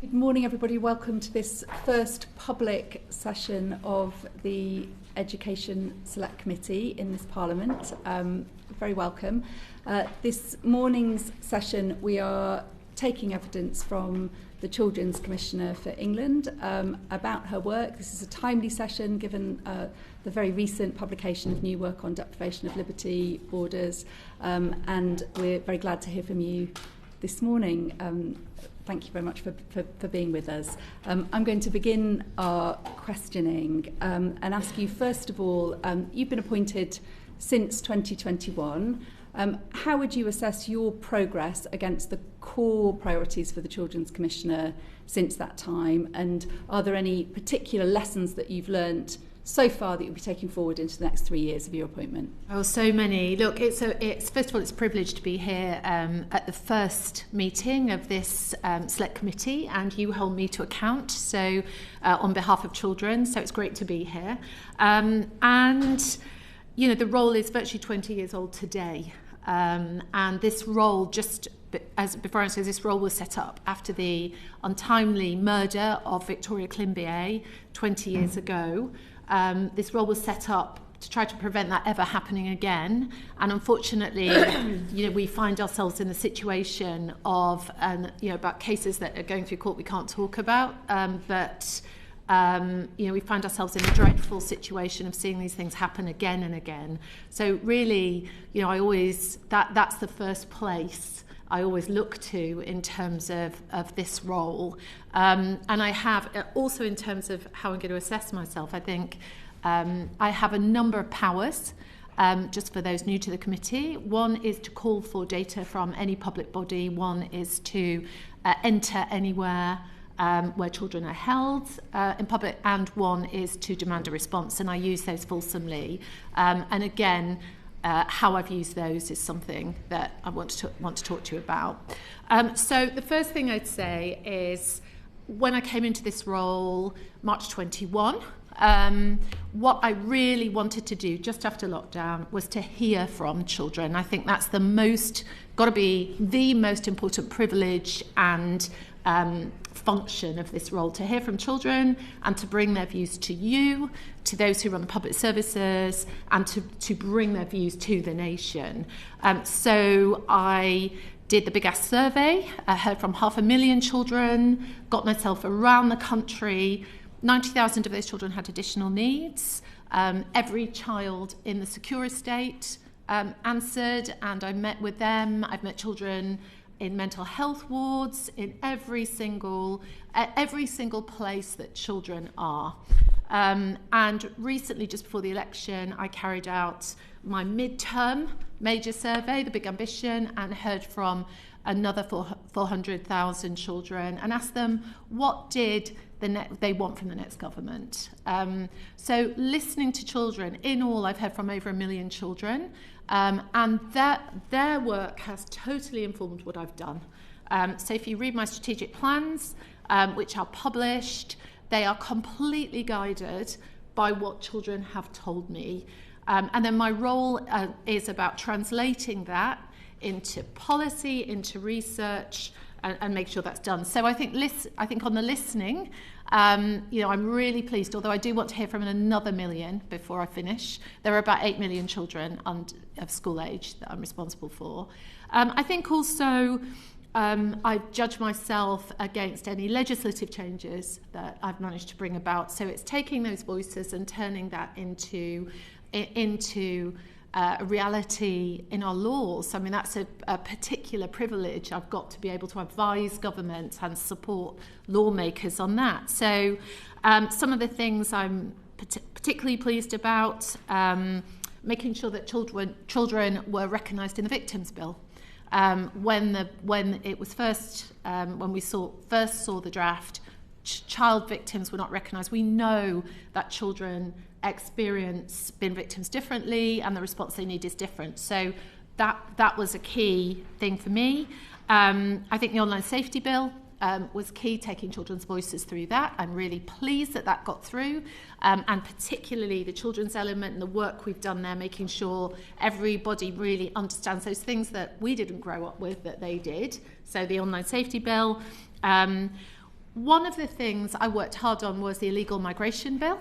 Good morning, everybody. Welcome to this first public session of the Education Select Committee in this Parliament. Very welcome. This morning's session, we are taking evidence from the Children's Commissioner for England about her work. This is a timely session given the very recent publication of new work on deprivation of liberty orders, and we're very glad to hear from you this morning. Thank you very much for being with us. I'm going to begin our questioning and ask you, first of all, you've been appointed since 2021. How would you assess your progress against the core priorities for the Children's Commissioner since that time? And are there any particular lessons that you've learnt so far that you'll be taking forward into the next 3 years of your appointment? Oh, so many. Look, it's first of all, it's a privilege to be here at the first meeting of this select committee, and you hold me to account. So, on behalf of children, so it's great to be here. And you know, the role is virtually 20 years old today, and this role before I say this role was set up after the untimely murder of Victoria Climbié 20 years ago. This role was set up to try to prevent that ever happening again, and unfortunately, you know, we find ourselves in the situation of, about cases that are going through court we can't talk about, but we find ourselves in a dreadful situation of seeing these things happen again and again. So really, you know, that's the first place I always look to in terms of this role. And I have also, in terms of how I'm going to assess myself, I think I have a number of powers, just for those new to the committee. One is to call for data from any public body. One is to enter anywhere where children are held in public, and one is to demand a response, and I use those fulsomely. And again, how I've used those is something that I want to talk to you about. So the first thing I'd say is, when I came into this role, March 21, what I really wanted to do just after lockdown was to hear from children. I think that's got to be the most important privilege and function of this role, to hear from children and to bring their views to you, to those who run the public services, and to bring their views to the nation. So I did the Big Ask survey. I heard from 500,000 children, got myself around the country. 90,000 of those children had additional needs. Every child in the secure estate answered, and I met with them. I've met children in mental health wards, in every single place that children are. And recently, just before the election, I carried out my midterm major survey, the Big Ambition, and heard from another 400,000 children and asked them what did they want from the next government. So listening to children, in all I've heard from over 1 million children, and their work has totally informed what I've done. So if you read my strategic plans, which are published, they are completely guided by what children have told me. And then my role is about translating that into policy, into research, and make sure that's done. So I think on the listening, I'm really pleased, although I do want to hear from another 1 million before I finish. There are about 8 million children of school age that I'm responsible for. I think also I judge myself against any legislative changes that I've managed to bring about. So it's taking those voices and turning that into a reality in our laws. I mean, that's a particular privilege I've got, to be able to advise governments and support lawmakers on that. So some of the things I'm particularly pleased about, making sure that children were recognised in the Victims Bill. When it was first saw the draft, child victims were not recognised. We know that children experience being victims differently, and the response they need is different. So that was a key thing for me. I think the online safety bill was key, taking children's voices through that. I'm really pleased that got through, and particularly the children's element and the work we've done there, making sure everybody really understands those things that we didn't grow up with that they did. So the online safety bill. one of the things I worked hard on was the illegal migration bill.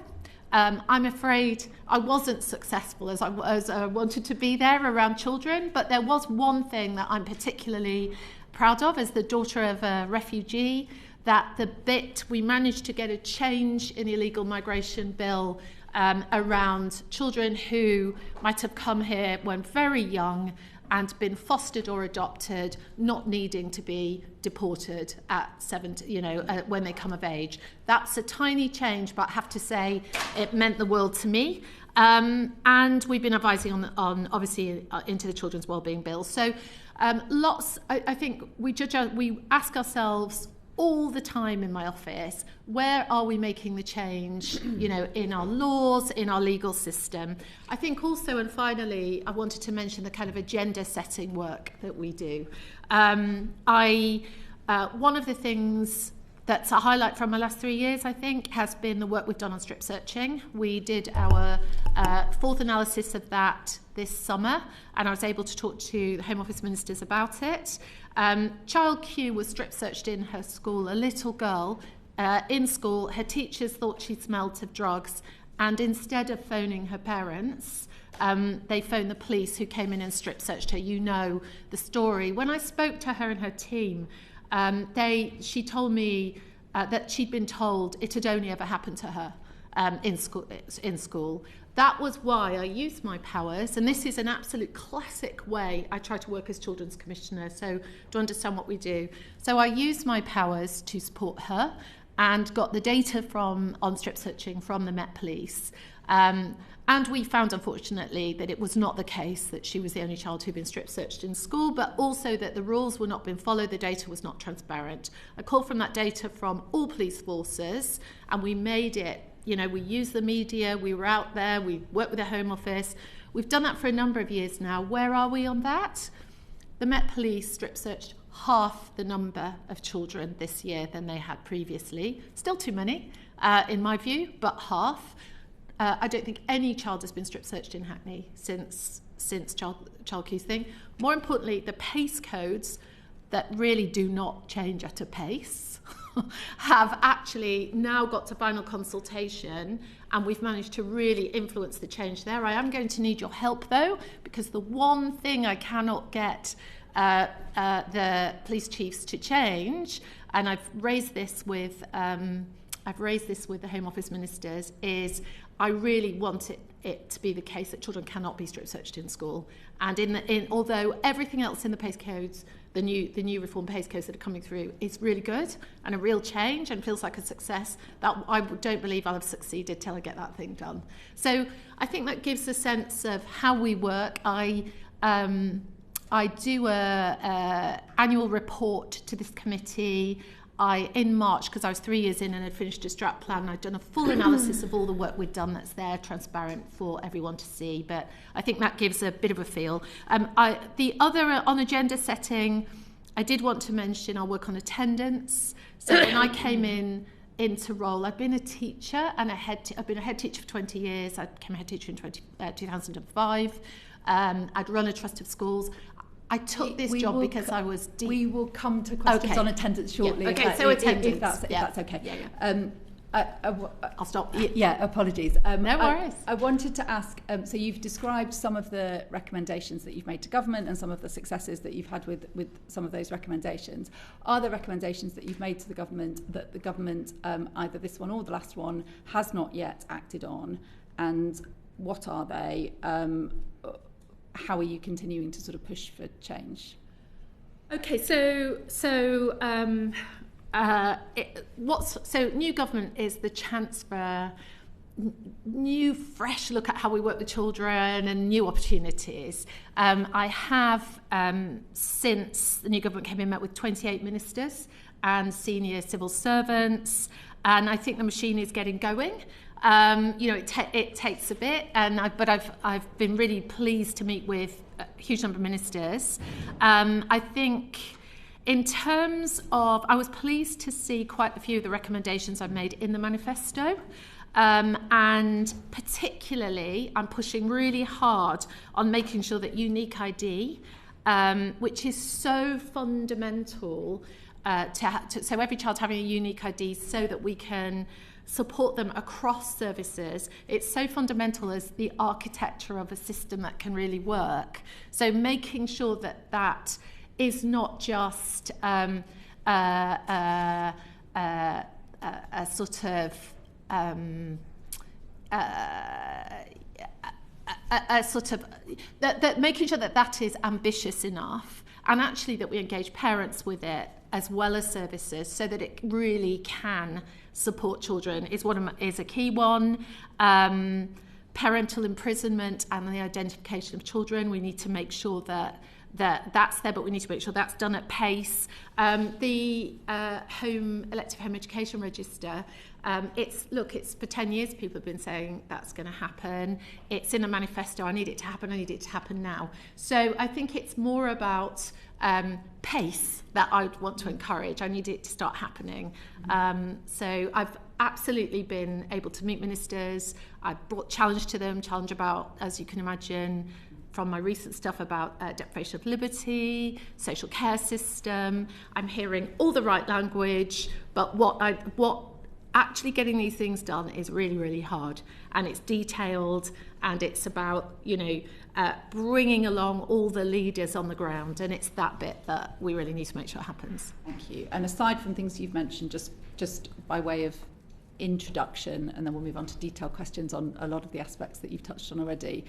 I'm afraid I wasn't successful as I wanted to be there around children, but there was one thing that I'm particularly proud of as the daughter of a refugee, that we managed to get a change in the illegal migration bill around children who might have come here when very young and been fostered or adopted, not needing to be deported at 17, when they come of age. That's a tiny change, but I have to say it meant the world to me. And we've been advising on obviously into the Children's Wellbeing Bill. So I think we ask ourselves all the time in my office, where are we making the change, in our laws, in our legal system? I think also, and finally, I wanted to mention the kind of agenda setting work that we do. One of the things that's a highlight from the last 3 years, I think, has been the work we've done on strip searching. We did our fourth analysis of that this summer, and I was able to talk to the Home Office ministers about it. Child Q was strip searched in her school. A little girl in school, her teachers thought she smelled of drugs, and instead of phoning her parents, they phoned the police, who came in and strip searched her. You know the story. When I spoke to her and her team, she told me that she'd been told it had only ever happened to her in school. That was why I used my powers, and this is an absolute classic way I try to work as Children's Commissioner, so to understand what we do. So I used my powers to support her and got the data on strip searching from the Met Police. And we found, unfortunately, that it was not the case that she was the only child who'd been strip searched in school, but also that the rules were not being followed, the data was not transparent. I called from that data from all police forces, and we made it, we used the media, we were out there, we worked with the Home Office. We've done that for a number of years now. Where are we on that? The Met Police strip searched half the number of children this year than they had previously. Still too many, in my view, but half. I don't think any child has been strip searched in Hackney since Child Q's thing. More importantly, the pace codes that really do not change at a pace have actually now got to final consultation, and we've managed to really influence the change there. I am going to need your help, though, because the one thing I cannot get the police chiefs to change, and I've raised this with the Home Office ministers, is I really want it to be the case that children cannot be strip searched in school. And although everything else in the PACE codes, the new reform PACE codes that are coming through, is really good and a real change and feels like a success, that I don't believe I'll have succeeded till I get that thing done. So I think that gives a sense of how we work. I do a annual report to this committee. In March, because I was 3 years in and had finished a strat plan, I'd done a full analysis of all the work we'd done that's there, transparent for everyone to see. But I think that gives a bit of a feel. The other on agenda setting, I did want to mention our work on attendance. So when I came into role, I'd been a teacher and I've been a head teacher for 20 years. I became a head teacher in 2005. I'd run a trust of schools. I took this job because I was deep. We will come to questions on attendance shortly. Yeah. Okay, so attendance. If that's okay. Yeah. I'll stop. Yeah, apologies. No worries. I wanted to ask, so you've described some of the recommendations that you've made to government and some of the successes that you've had with some of those recommendations. Are there recommendations that you've made to the government that the government, either this one or the last one, has not yet acted on? And what are they? How are you continuing to sort of push for change? Okay, so new government is the chance for new, fresh look at how we work with children and new opportunities. I have, since the new government came in, met with 28 ministers and senior civil servants, and I think the machine is getting going. It takes a bit, but I've been really pleased to meet with a huge number of ministers. I think in terms of, I was pleased to see quite a few of the recommendations I've made in the manifesto. And particularly, I'm pushing really hard on making sure that unique ID, which is so fundamental so every child having a unique ID so that we can support them across services. It's so fundamental as the architecture of a system that can really work. So making sure that that is not just a sort of that making sure that that is ambitious enough, and actually that we engage parents with it as well as services so that it really can support children is a key one. Parental imprisonment and the identification of children, we need to make sure that's there, but we need to make sure that's done at pace. The elective home education register, it's for 10 years people have been saying that's going to happen. It's in a manifesto. I need it to happen now. So I think it's more about pace that I'd want to encourage. I need it to start happening. So I've absolutely been able to meet ministers. I've brought challenge about, as you can imagine, from my recent stuff about deprivation of liberty, social care system. I'm hearing all the right language, but what actually getting these things done is really, really hard, and it's detailed, and it's about bringing along all the leaders on the ground, and it's that bit that we really need to make sure happens. Thank you. And aside from things you've mentioned, just by way of introduction, and then we'll move on to detailed questions on a lot of the aspects that you've touched on already,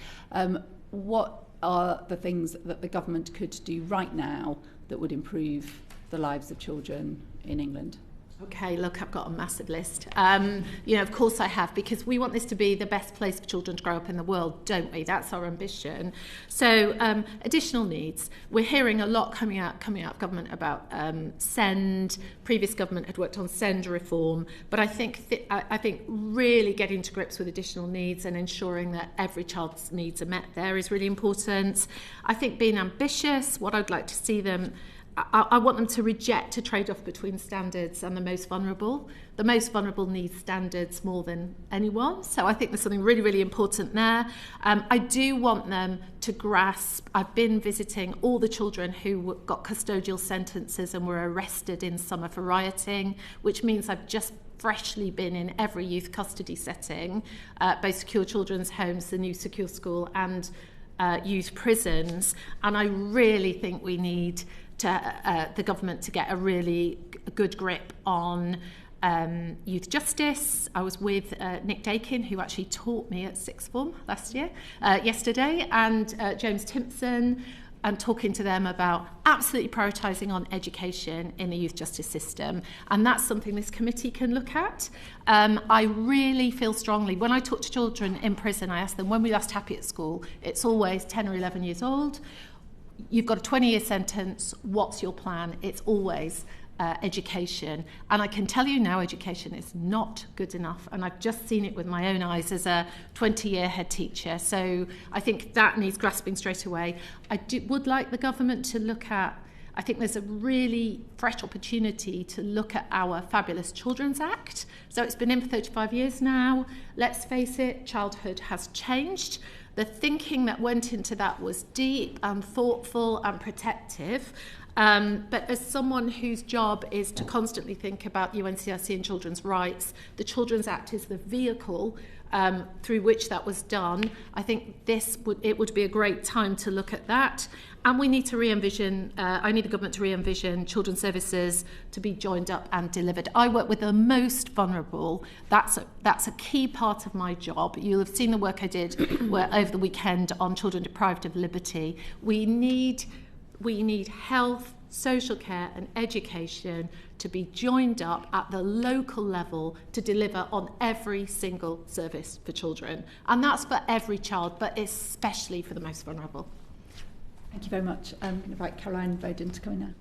what are the things that the government could do right now that would improve the lives of children in England? Okay, look, I've got a massive list. Of course I have, because we want this to be the best place for children to grow up in the world, don't we? That's our ambition. So additional needs. We're hearing a lot coming out of government about SEND. Previous government had worked on SEND reform, but I think really getting to grips with additional needs and ensuring that every child's needs are met there is really important. I think being ambitious, what I'd like to see them, I want them to reject a trade-off between standards and the most vulnerable. The most vulnerable need standards more than anyone. So I think there's something really, really important there. I do want them to grasp. I've been visiting all the children who got custodial sentences and were arrested in summer for rioting, which means I've just freshly been in every youth custody setting, both secure children's homes, the new secure school, and youth prisons. And I really think we need the government to get a really good grip on youth justice. I was with Nick Dakin, who actually taught me at sixth form yesterday, and James Timpson, and talking to them about absolutely prioritising on education in the youth justice system. And that's something this committee can look at. I really feel strongly, when I talk to children in prison, I ask them, when were you last happy at school? It's always 10 or 11 years old. You've got a 20-year sentence. What's your plan? It's always education. And I can tell you now, education is not good enough. And I've just seen it with my own eyes as a 20-year head teacher. So I think that needs grasping straight away. I would like the government to look at, I think there's a really fresh opportunity to look at our fabulous Children's Act. So it's been in for 35 years now. Let's face it, childhood has changed. The thinking that went into that was deep and thoughtful and protective. But as someone whose job is to constantly think about UNCRC and children's rights, the Children's Act is the vehicle through which that was done. I think it would be a great time to look at that. And we need to re-envision, I need the government to re-envision children's services to be joined up and delivered. I work with the most vulnerable. That's a key part of my job. You'll have seen the work I did over the weekend on children deprived of liberty. We need health, social care and education to be joined up at the local level to deliver on every single service for children. And that's for every child, but especially for the most vulnerable. Thank you very much. I'm going to invite Caroline Bowden to come in now.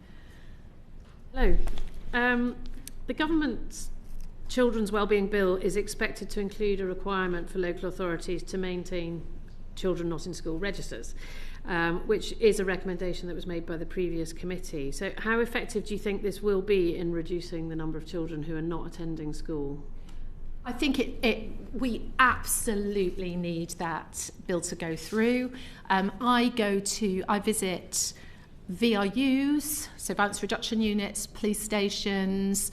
Hello. The government's Children's Wellbeing Bill is expected to include a requirement for local authorities to maintain children not in school registers, which is a recommendation that was made by the previous committee. So how effective do you think this will be in reducing the number of children who are not attending school? I think we absolutely need that bill to go through. I visit VRUs, so violence reduction units, police stations,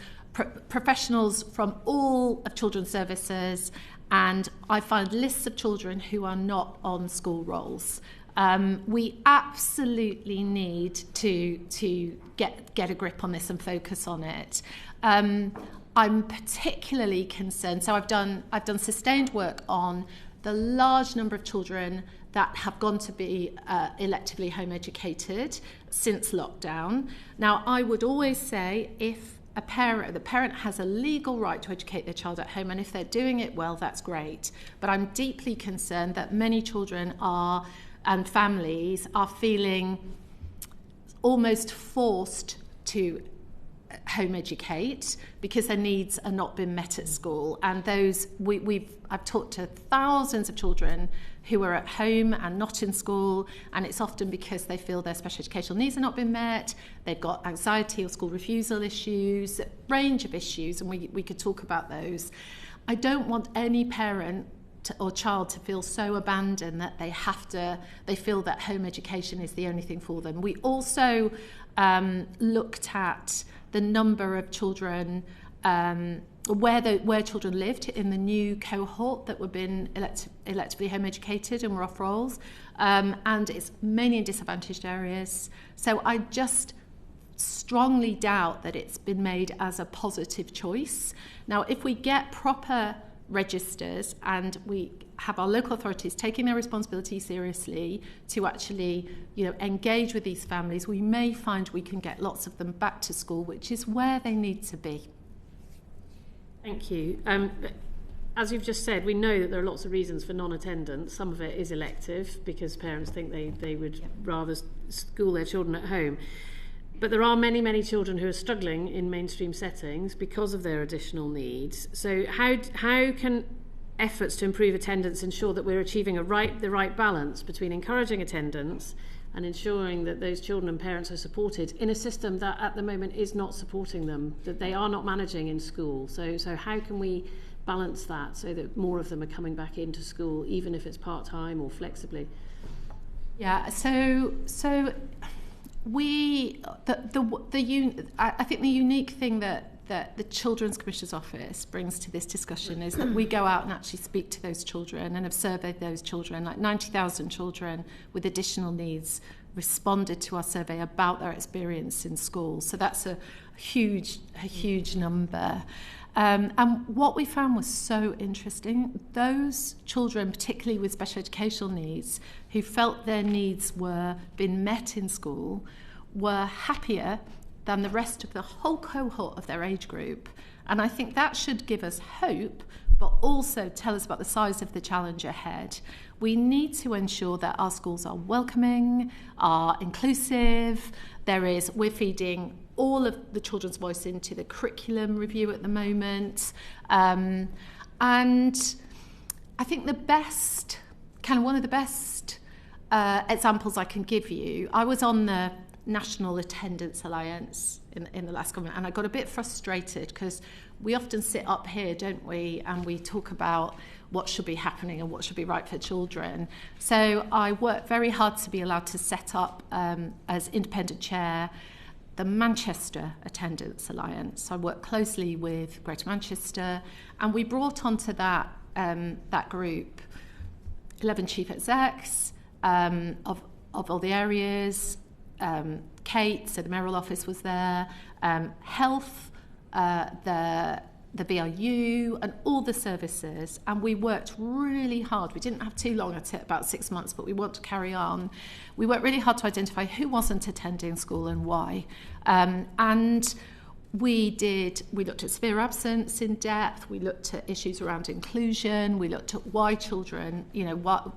professionals from all of children's services, and I find lists of children who are not on school rolls. We absolutely need to get a grip on this and focus on it. I'm particularly concerned. So I've done sustained work on the large number of children that have gone to be electively home educated since lockdown. Now, I would always say if the parent has a legal right to educate their child at home, and if they're doing it well, that's great. But I'm deeply concerned that many children and families are feeling almost forced to home educate because their needs are not being met at school. And those I've talked to thousands of children who are at home and not in school, and it's often because they feel their special educational needs are not being met, they've got anxiety or school refusal issues, a range of issues, and we could talk about those. I don't want any parent or child to feel so abandoned that they feel that home education is the only thing for them. We also looked at the number of children where children lived in the new cohort that were being electively home educated and were off rolls, and it's mainly in disadvantaged areas. So I just strongly doubt that it's been made as a positive choice. Now, if we get proper registers and we have our local authorities taking their responsibility seriously to actually, engage with these families, we may find we can get lots of them back to school, which is where they need to be. Thank you. As you've just said, we know that there are lots of reasons for non-attendance. Some of it is elective because parents think they would rather school their children at home. But there are many, many children who are struggling in mainstream settings because of their additional needs. So how can efforts to improve attendance ensure that we're achieving the right balance between encouraging attendance and ensuring that those children and parents are supported in a system that at the moment is not supporting them, that they are not managing in school? So how can we balance that so that more of them are coming back into school, even if it's part-time or flexibly? Yeah, so I think the unique thing that the Children's Commissioner's Office brings to this discussion is that we go out and actually speak to those children and have surveyed those children. Like 90,000 children with additional needs responded to our survey about their experience in school. So that's a huge number. And what we found was so interesting. Those children, particularly with special educational needs, who felt their needs were being met in school, were happier than the rest of the whole cohort of their age group. And I think that should give us hope, but also tell us about the size of the challenge ahead. We need to ensure that our schools are welcoming, are inclusive. We're feeding all of the children's voice into the curriculum review at the moment. And I think one of the best examples I can give you, I was on the National Attendance Alliance in the last government, and I got a bit frustrated because we often sit up here, don't we, and we talk about what should be happening and what should be right for children. So I worked very hard to be allowed to set up as independent chair the Manchester Attendance Alliance. I worked closely with Greater Manchester, and we brought onto that group 11 chief execs of all the areas. Kate, so the mayoral office was there, health, the BRU, and all the services, and we worked really hard. We didn't have too long at it, about 6 months, but we want to carry on. We worked really hard to identify who wasn't attending school and why, and we looked at severe absence in depth. We looked at issues around inclusion. We looked at why children,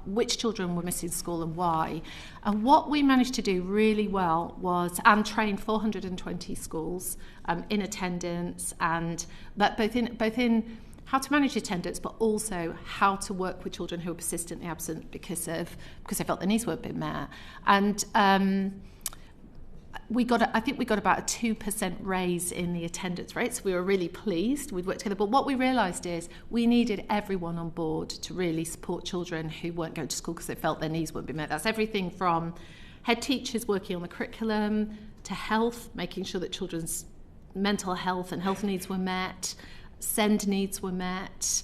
which children were missing school and why. And what we managed to do really well was, and train 420 schools in attendance, but both in how to manage attendance, but also how to work with children who are persistently absent because they felt their needs weren't being met. And I think we got about a 2% raise in the attendance rate, so we were really pleased. We'd worked together, but what we realised is we needed everyone on board to really support children who weren't going to school because they felt their needs weren't being met. That's everything from head teachers working on the curriculum, to health, making sure that children's mental health and health needs were met, SEND needs were met.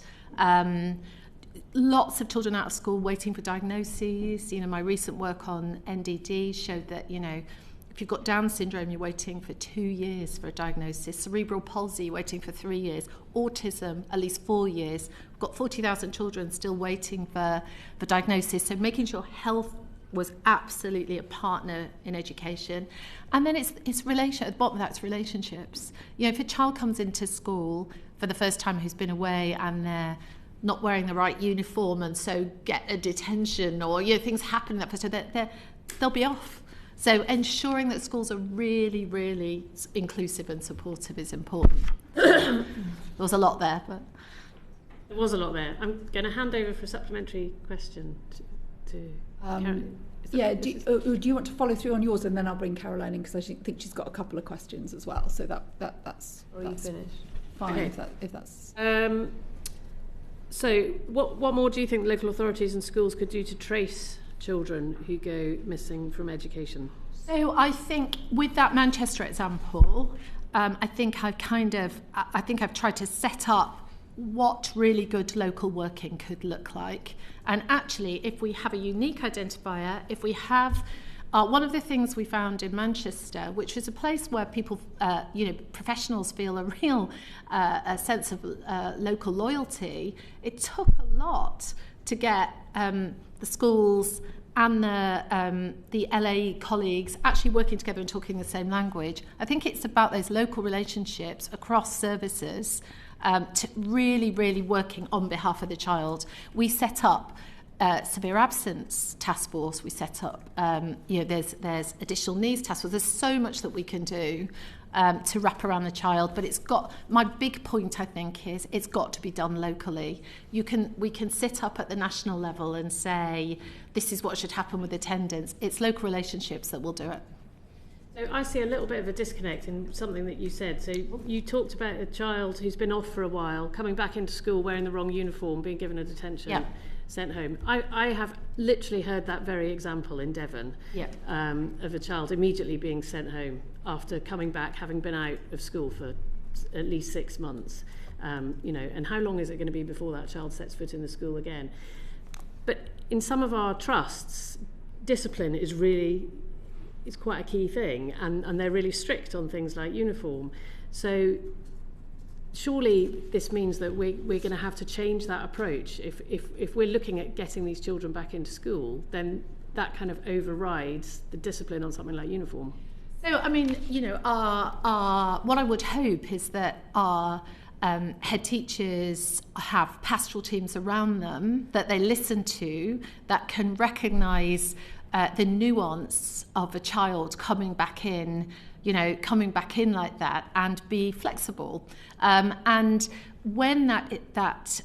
Lots of children out of school waiting for diagnoses. My recent work on NDD showed that, if you've got Down syndrome, you're waiting for 2 years for a diagnosis. Cerebral palsy, you're waiting for 3 years. Autism, at least 4 years. We've got 40,000 children still waiting for diagnosis. So making sure health was absolutely a partner in education. And then it's at the bottom of that, it's relationships. If a child comes into school for the first time who's been away and they're not wearing the right uniform and so get a detention, or things happen in that first time, they'll be off. So ensuring that schools are really, really inclusive and supportive is important. There was a lot there, but there was a lot there. I'm going to hand over for a supplementary question to Caroline. Do you want to follow through on yours, and then I'll bring Caroline in, because I think she's got a couple of questions as well. So that's you finish? Fine. Okay. If that's. So what more do you think local authorities and schools could do to trace children who go missing from education? So I think with that Manchester example, I think I've tried to set up what really good local working could look like. And actually, if we have a unique identifier, if we have one of the things we found in Manchester, which was a place where people, professionals feel a real a sense of local loyalty, it took a lot to get the schools and the LA colleagues actually working together and talking the same language. I think it's about those local relationships across services, to really, really working on behalf of the child. We set up severe absence task force. We set up, there's additional needs task force. There's so much that we can do to wrap around the child, but my big point, I think, is it's got to be done locally. We can sit up at the national level and say, this is what should happen with attendance. It's local relationships that will do it. So I see a little bit of a disconnect in something that you said. So you talked about a child who's been off for a while, coming back into school wearing the wrong uniform, being given a detention, yep. Sent home. I have literally heard that very example in Devon, yep. Of a child immediately being sent home after coming back, having been out of school for at least 6 months. And how long is it going to be before that child sets foot in the school again? But in some of our trusts, discipline is quite a key thing, and they're really strict on things like uniform. So surely this means that we're going to have to change that approach. If we're looking at getting these children back into school, then that kind of overrides the discipline on something like uniform. So, our what I would hope is that our head teachers have pastoral teams around them that they listen to, that can recognise the nuance of a child coming back in like that, and be flexible. And when that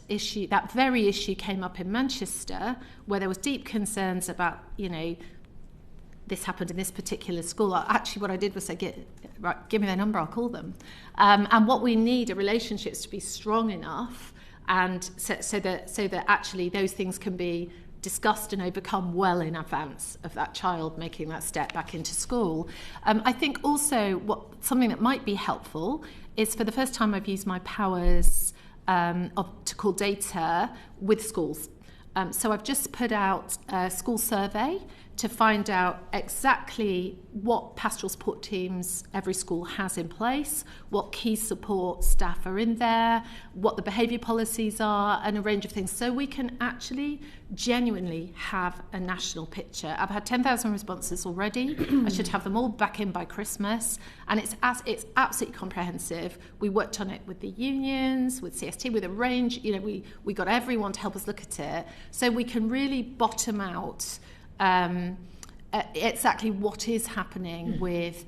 very issue came up in Manchester, where there was deep concerns about, this happened in this particular school, actually what I did was say, give me their number, I'll call them. And what we need are relationships to be strong enough, and so that actually those things can be discussed and overcome well in advance of that child making that step back into school. I think also something that might be helpful is, for the first time I've used my powers to call data with schools. So I've just put out a school survey to find out exactly what pastoral support teams every school has in place, what key support staff are in there, what the behaviour policies are, and a range of things, so we can actually genuinely have a national picture. I've had 10,000 responses already. I should have them all back in by Christmas, and it's absolutely comprehensive. We worked on it with the unions, with CST, with a range. We got everyone to help us look at it, so we can really bottom out exactly what is happening with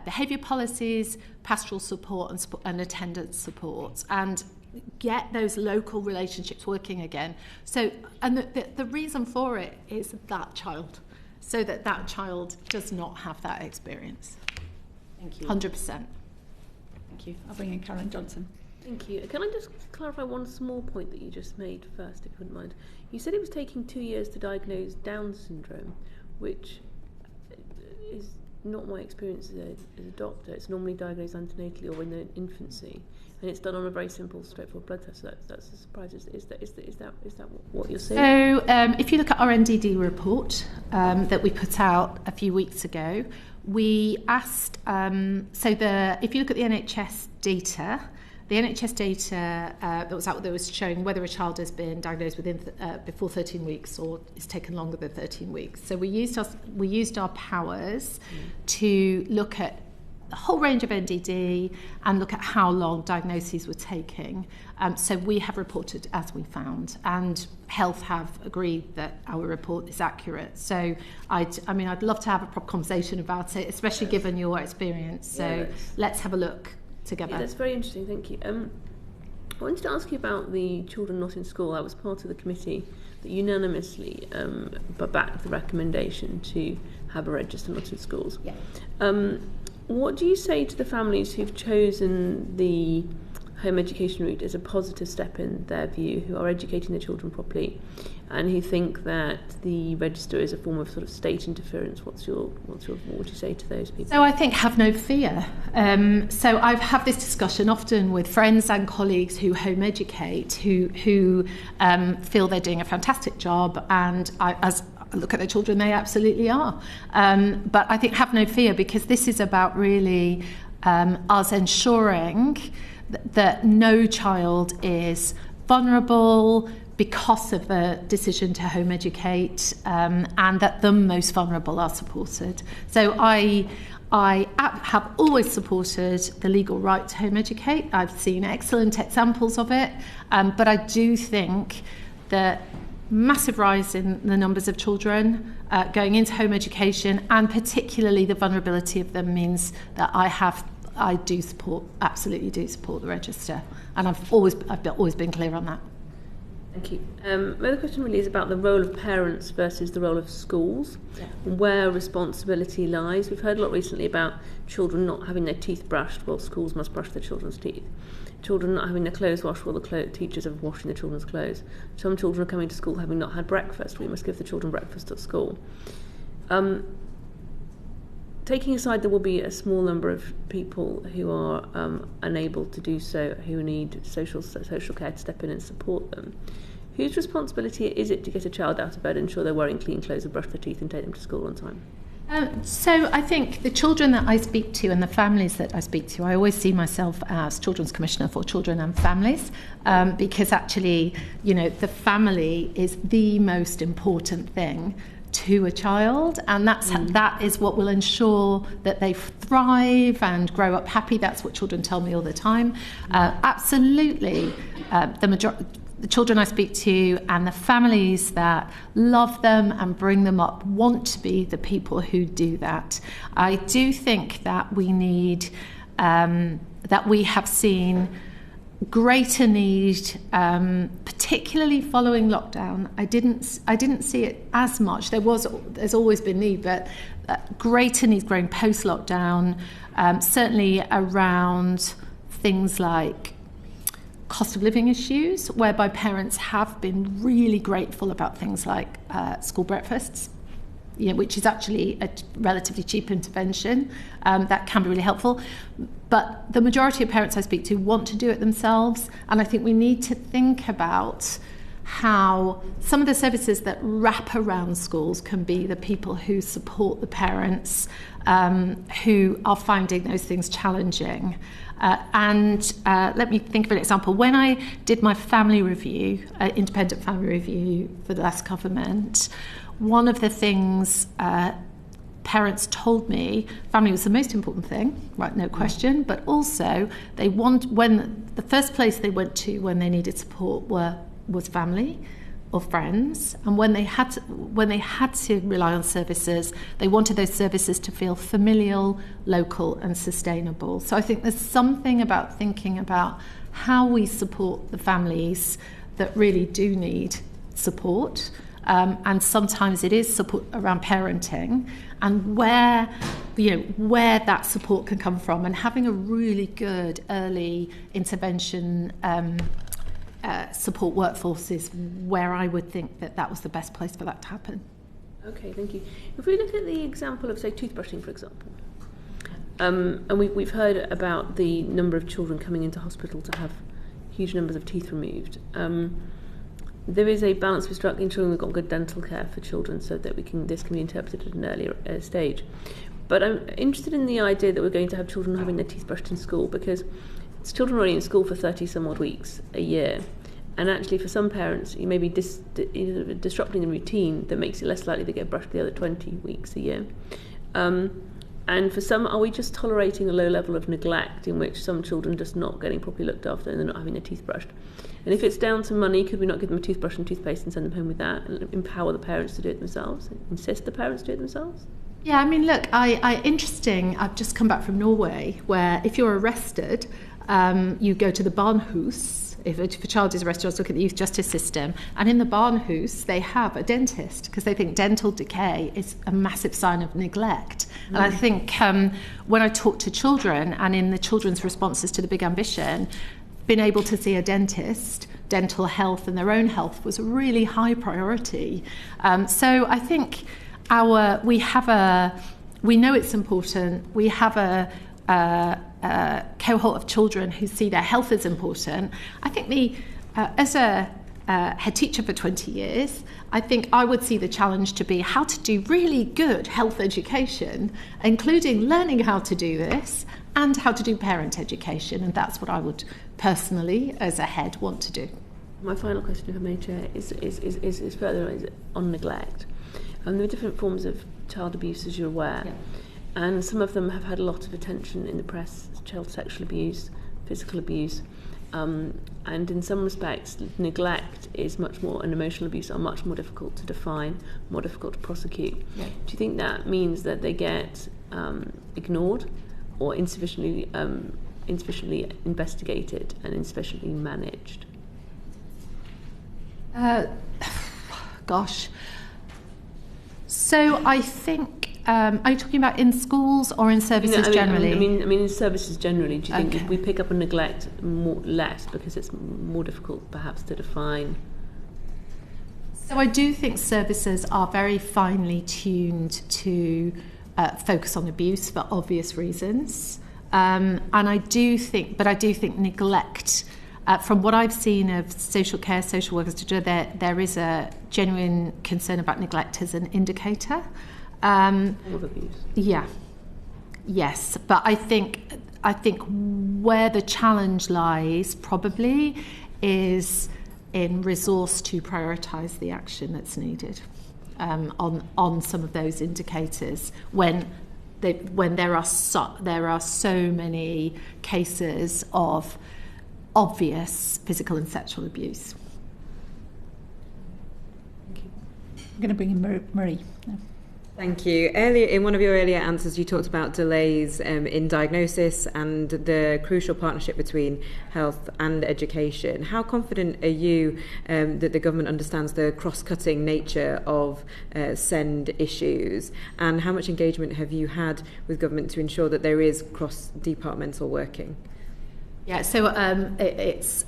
behaviour policies, pastoral support and attendance support, and get those local relationships working again. So, and the reason for it is that child, so that child does not have that experience. Thank you. 100%. Thank you. I'll bring in Caroline Johnson. Thank you. Can I just clarify one small point that you just made first, if you wouldn't mind? You said it was taking 2 years to diagnose Down syndrome, which is not my experience as a doctor. It's normally diagnosed antenatally or in the infancy, and it's done on a very simple, straightforward blood test. So that's a surprise. Is that what you're saying? So if you look at our NDD report that we put out a few weeks ago, we asked. If you look at the NHS data. The NHS data that was out there was showing whether a child has been diagnosed within before 13 weeks or is taken longer than 13 weeks. So we used our powers to look at a whole range of NDD and look at how long diagnoses were taking. So we have reported as we found, and Health have agreed that our report is accurate. So I'd love to have a proper conversation about it, especially given your experience. So let's have a look together. Yeah, that's very interesting, thank you. I wanted to ask you about the children not in school. I was part of the committee that unanimously backed the recommendation to have a register not in schools. Yeah. What do you say to the families who've chosen the home education route as a positive step in their view, who are educating their children properly, and who think that the register is a form of sort of state interference? What would you say to those people? So I think have no fear. So I've had this discussion often with friends and colleagues who home educate, who feel they're doing a fantastic job, and as I look at their children, they absolutely are. But I think have no fear, because this is about really us ensuring that no child is vulnerable because of the decision to home educate, and that the most vulnerable are supported. So I have always supported the legal right to home educate. I've seen excellent examples of it, but I do think that massive rise in the numbers of children going into home education, and particularly the vulnerability of them, means that absolutely do support the register, and I've always been clear on that. Thank you. My other question really is about the role of parents versus the role of schools, where responsibility lies. We've heard a lot recently about children not having their teeth brushed. Well, schools must brush their children's teeth. Children not having their clothes washed. Well, the teachers are washing their children's clothes. Some children are coming to school having not had breakfast. We must give the children breakfast at school. Taking aside there will be a small number of people who are unable to do so, who need social care to step in and support them, whose responsibility is it to get a child out of bed, ensure they're wearing clean clothes and brush their teeth and take them to school on time? So I think the children that I speak to and the families that I speak to, I always see myself as Children's Commissioner for Children and Families, because actually, the family is the most important thing to a child, and that is what will ensure that they thrive and grow up happy. That's what children tell me all the time. Absolutely, the children I speak to and the families that love them and bring them up want to be the people who do that. I do think that we need, that we have seen greater need, particularly following lockdown. I didn't see it as much. There's always been need, but greater needs growing post-lockdown, certainly around things like cost of living issues, whereby parents have been really grateful about things like school breakfasts, which is actually a relatively cheap intervention that can be really helpful. But the majority of parents I speak to want to do it themselves, and I think we need to think about how some of the services that wrap around schools can be the people who support the parents who are finding those things challenging. Let me think of an example. When I did my family review, independent family review for the last government, one of the things parents told me, family was the most important thing, right, no question, but also when the first place they went to when they needed support was family or friends, and when they had to rely on services, they wanted those services to feel familial, local and sustainable. So I think there's something about thinking about how we support the families that really do need support, and sometimes it is support around parenting, and where that support can come from, and having a really good early intervention support workforce is where I would think that was the best place for that to happen. Okay, thank you. If we look at the example of, say, toothbrushing, for example, and we've heard about the number of children coming into hospital to have huge numbers of teeth removed. There is a balance we struck in ensuring we've got good dental care for children so that this can be interpreted at an earlier stage. But I'm interested in the idea that we're going to have children having their teeth brushed in school, because children are already in school for 30 some odd weeks a year. And actually, for some parents, you may be disrupting the routine that makes it less likely to get brushed the other 20 weeks a year. And for some, are we just tolerating a low level of neglect in which some children are just not getting properly looked after and they're not having their teeth brushed? And if it's down to money, could we not give them a toothbrush and toothpaste and send them home with that, and empower the parents to do it themselves, insist the parents do it themselves? Yeah, I mean, look, interesting. I've just come back from Norway, where if you're arrested, you go to the barnehus. If a child is arrested, also look at the youth justice system. And in the barnehus, they have a dentist, because they think dental decay is a massive sign of neglect. And I think when I talk to children, and in the children's responses to the Big Ambition, being able to see a dentist, dental health and their own health was a really high priority. So I think we know it's important. We have a cohort of children who see their health as important. I think as a head teacher for 20 years, I think I would see the challenge to be how to do really good health education, including learning how to do this and how to do parent education. And that's what I would personally, as a head, want to do. My final question, if I may, Chair, is further on neglect. There are different forms of child abuse, as you're aware. Yeah. And some of them have had a lot of attention in the press: child sexual abuse, physical abuse, and in some respects neglect is much more, and emotional abuse are much more difficult to define, more difficult to prosecute. Yeah. Do you think that means that they get ignored or insufficiently investigated and insufficiently managed? Gosh. So I think, are you talking about in schools or in services generally? I mean in services generally. Do you think that we pick up on neglect less because it's more difficult perhaps to define? So I do think services are very finely tuned to focus on abuse for obvious reasons. And I do think neglect, from what I've seen of social care, social workers, there is a genuine concern about neglect as an indicator. Of abuse. Yeah. Yes, but I think where the challenge lies probably is in resource to prioritise the action that's needed on some of those indicators when there are so many cases of obvious physical and sexual abuse. Thank you. I'm going to bring in Marie. No. Thank you. Earlier, in one of your earlier answers, you talked about delays in diagnosis and the crucial partnership between health and education. How confident are you that the government understands the cross-cutting nature of SEND issues, and how much engagement have you had with government to ensure that there is cross-departmental working? Yeah, so it's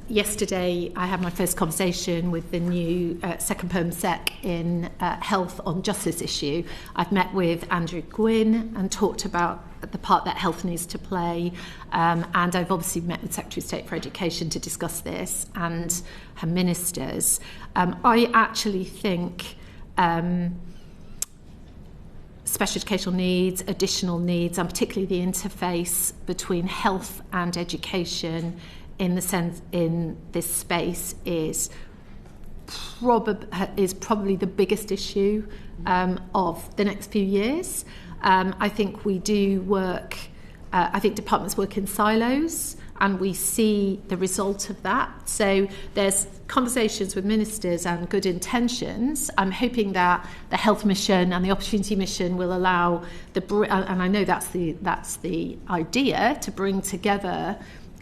yesterday I had my first conversation with the new second Perm Sec in health on justice issue. I've met with Andrew Gwynn and talked about the part that health needs to play, and I've obviously met with Secretary of State for Education to discuss this and her ministers. I actually think special educational needs, additional needs, and particularly the interface between health and education in this space is probably the biggest issue of the next few years. I think we do work. I think departments work in silos, and we see the result of that. So there's conversations with ministers and good intentions. I'm hoping that the health mission and the opportunity mission will allow and I know that's the idea, to bring together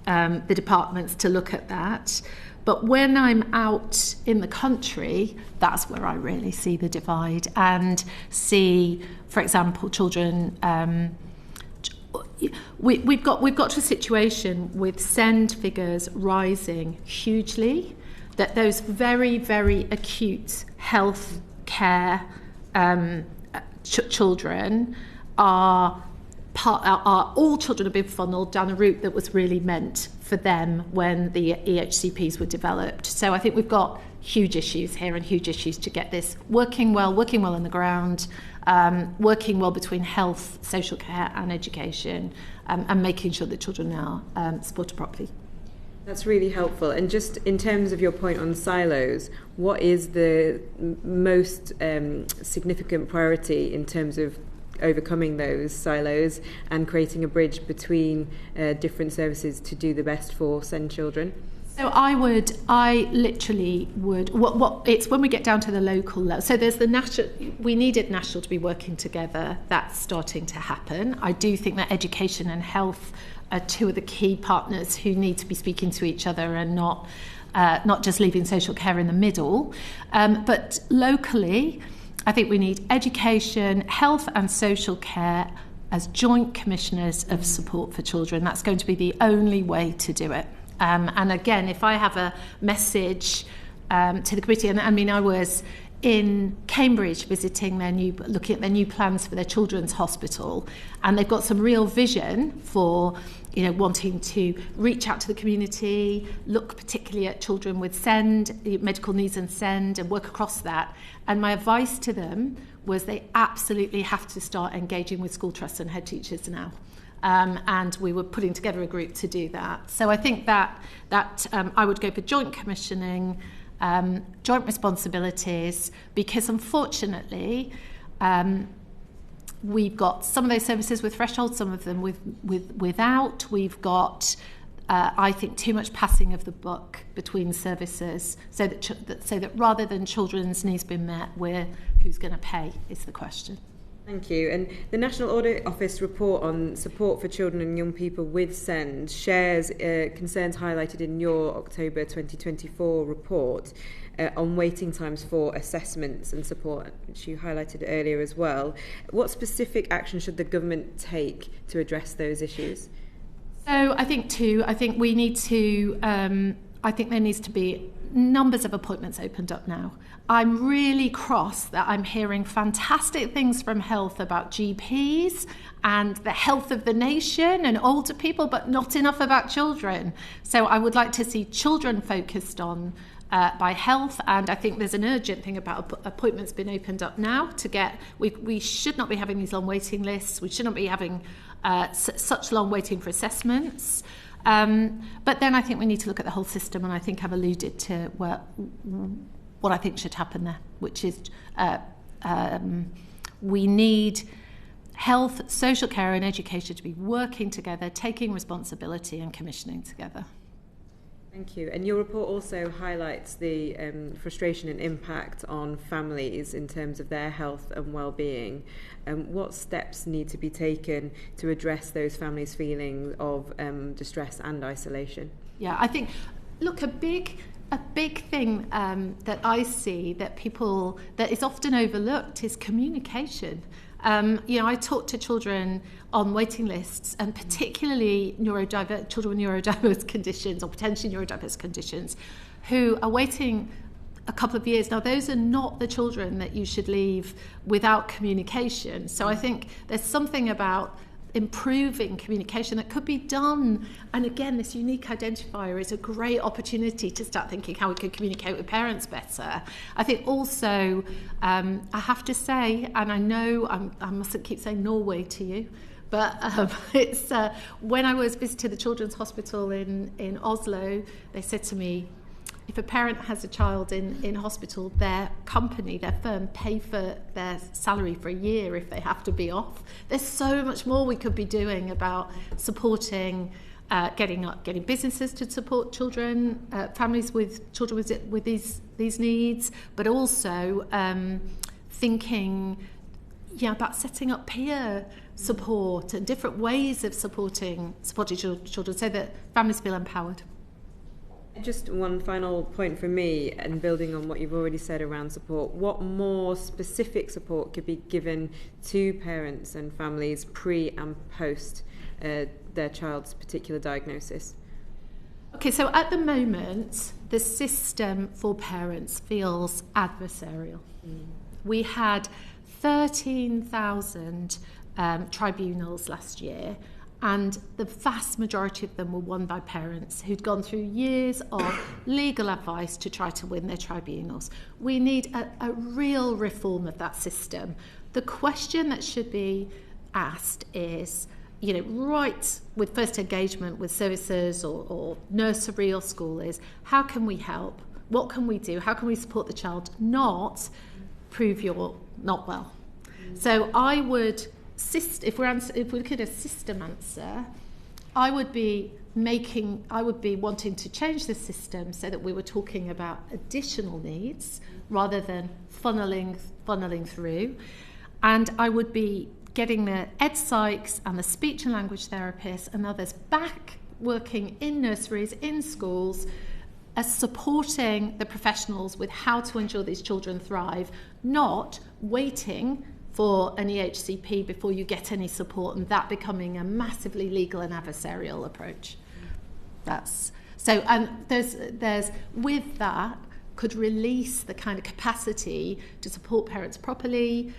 the departments to look at that. But when I'm out in the country, that's where I really see the divide and see, for example, children. We've got to a situation with SEND figures rising hugely, that those very, very acute health care children all children have been funneled down a route that was really meant for them when the EHCPs were developed. So I think we've got huge issues here and huge issues to get this working well on the ground, working well between health, social care and education, and making sure that children are supported properly. That's really helpful. And just in terms of your point on silos, what is the most significant priority in terms of overcoming those silos and creating a bridge between different services to do the best for SEND children? So it's when we get down to the local level. So there's the national, we needed national to be working together. That's starting to happen. I do think that education and health are two of the key partners who need to be speaking to each other and not just leaving social care in the middle. But locally, I think we need education, health and social care as joint commissioners of support for children. That's going to be the only way to do it. And again, if I have a message to the committee, and I mean, I was in Cambridge looking at their new plans for their children's hospital, and they've got some real vision for, wanting to reach out to the community, look particularly at children with SEND, medical needs and SEND, and work across that. And my advice to them was they absolutely have to start engaging with school trusts and head teachers now. And we were putting together a group to do that. So I think that I would go for joint commissioning, joint responsibilities, because unfortunately we've got some of those services with thresholds, some of them without. We've got, I think, too much passing of the buck between services, so that rather than children's needs being met, who's going to pay is the question. Thank you. And the National Audit Office report on support for children and young people with SEND shares concerns highlighted in your October 2024 report on waiting times for assessments and support, which you highlighted earlier as well. What specific action should the government take to address those issues? So I think we need to, I think there needs to be numbers of appointments opened up now. I'm really cross that I'm hearing fantastic things from health about GPs and the health of the nation and older people, but not enough about children. So I would like to see children focused on by health, and I think there's an urgent thing about appointments being opened up now to get, we should not be having these long waiting lists, we should not be having such long waiting for assessments. But then I think we need to look at the whole system, and I think I've alluded to what I think should happen there, which is we need health, social care and education to be working together, taking responsibility and commissioning together. Thank you. And your report also highlights the frustration and impact on families in terms of their health and well-being. What steps need to be taken to address those families' feelings of distress and isolation? Yeah, I think, look, a big thing that I see that is often overlooked is communication. I talk to children on waiting lists, and particularly children with neurodiverse conditions or potentially neurodiverse conditions who are waiting a couple of years. Now, those are not the children that you should leave without communication. So I think there's something about improving communication that could be done. And again, this unique identifier is a great opportunity to start thinking how we could communicate with parents better. I think also, I have to say, and I know I mustn't keep saying Norway to you, but it's when I was visiting the Children's Hospital in Oslo, they said to me, if a parent has a child in hospital, their company, their firm, pay for their salary for a year if they have to be off. There's so much more we could be doing about supporting, getting businesses to support children, families with children with these needs, but also thinking about setting up peer support and different ways of supporting children so that families feel empowered. Just one final point from me, and building on what you've already said around support, what more specific support could be given to parents and families pre and post their child's particular diagnosis? Okay, so at the moment, the system for parents feels adversarial. We had 13,000 tribunals last year, and the vast majority of them were won by parents who'd gone through years of legal advice to try to win their tribunals. We need a real reform of that system. The question that should be asked is, right with first engagement with services or nursery or school, is how can we help? What can we do? How can we support the child? Not prove you're not well. So I would, if we look at a system answer, I would be wanting to change the system so that we were talking about additional needs rather than funneling through. And I would be getting the ed psychs and the speech and language therapists and others back working in nurseries, in schools, as supporting the professionals with how to ensure these children thrive, not waiting for an EHCP before you get any support, and that becoming a massively legal and adversarial approach. And there's with that could release the kind of capacity to support parents properly,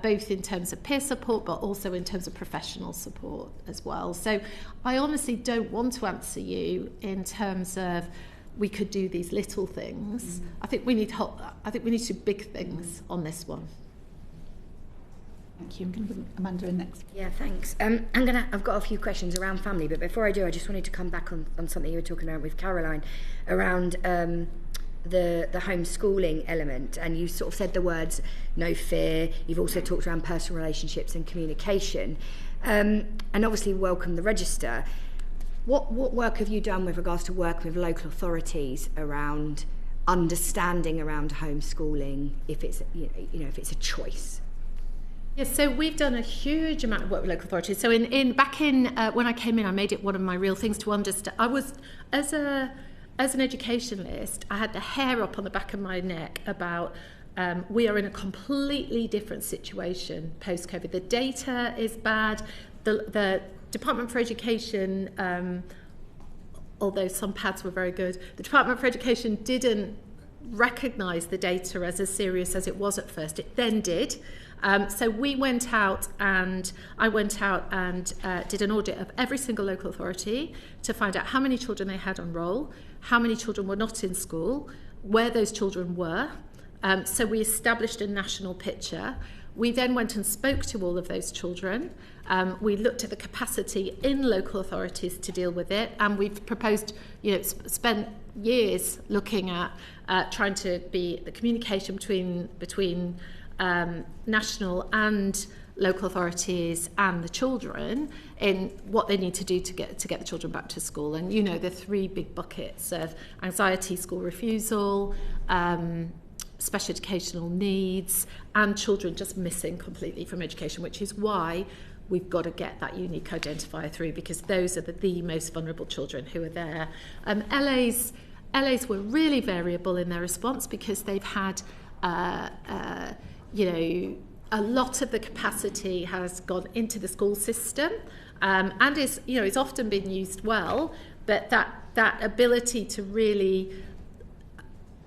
both in terms of peer support, but also in terms of professional support as well. So I honestly don't want to answer you in terms of we could do these little things. I think we need to do big things on this one. Thank you. I'm going to put Amanda in next. Yeah, thanks. I've got a few questions around family, but before I do, I just wanted to come back on something you were talking about with Caroline around the homeschooling element, and you sort of said the words no fear. You've also talked around personal relationships and communication, and obviously welcome the register. What work have you done with regards to work with local authorities around understanding around homeschooling, if it's if it's a choice? Yes, so we've done a huge amount of work with local authorities. So when I came in, I made it one of my real things to understand. I was as an educationalist, I had the hair up on the back of my neck about we are in a completely different situation post-COVID. The data is bad. The Department for Education, although some pads were very good, the Department for Education didn't recognise the data as serious as it was at first. It then did. So I went out and did an audit of every single local authority to find out how many children they had on roll, how many children were not in school, where those children were. So we established a national picture. We then went and spoke to all of those children. We looked at the capacity in local authorities to deal with it, and we've proposed, spent years looking at trying to be the communication between national and local authorities and the children in what they need to do to get the children back to school. And the three big buckets of anxiety, school refusal, special educational needs, and children just missing completely from education, which is why we've got to get that unique identifier through, because those are the most vulnerable children who are there. LA's were really variable in their response because they've had a lot of the capacity has gone into the school system, and is often been used well, but that ability to really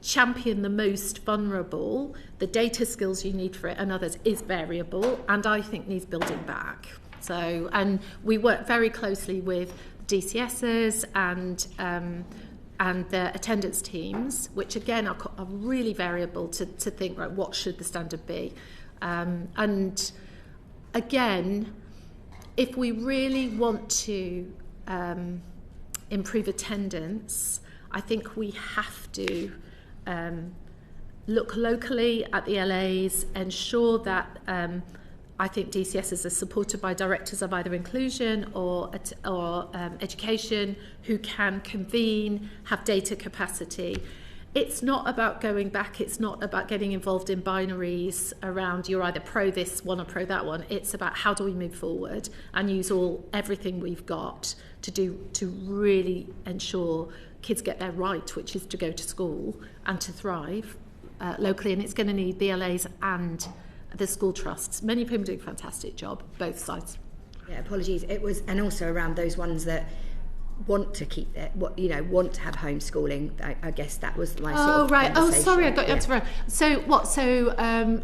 champion the most vulnerable, the data skills you need for it and others is variable, and I think needs building back. So, and we work very closely with DCSs and the attendance teams, which again are really variable to think, right, what should the standard be? And again, if we really want to improve attendance, I think we have to look locally at the LAs, ensure that I think DCSs are supported by directors of either inclusion or education who can convene, have data capacity. It's not about going back, it's not about getting involved in binaries around you're either pro this one or pro that one. It's about how do we move forward and use everything we've got to really ensure kids get their right, which is to go to school and to thrive locally. And it's going to need the LAs and the school trusts, many of whom do a fantastic job, both sides. Yeah, apologies. It was, and also around those ones that want to keep their, want to have homeschooling. I guess that was my sort of right. Oh, sorry, I got you yeah. to wrong. So what? So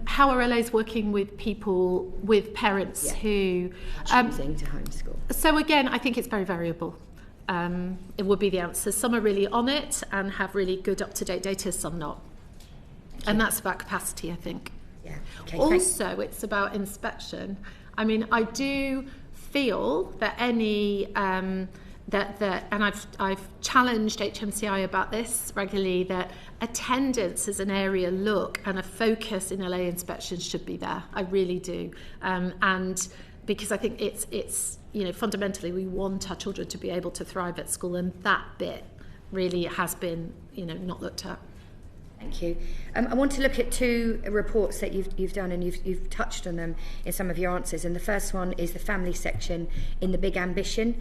how are LAs working with people, with parents who choosing to homeschool? So again, I think it's very variable. It would be the answer. Some are really on it and have really good up-to-date data. Some not, and that's about capacity, I think. Yeah. Okay, also, it's about inspection. I mean, I do feel that any that and I've challenged HMCI about this regularly, that attendance as an area look and a focus in LA inspections should be there. I really do, and because I think it's fundamentally we want our children to be able to thrive at school, and that bit really has been not looked at. Thank you. I want to look at two reports that you've done, and you've touched on them in some of your answers. And the first one is the family section in the Big Ambition.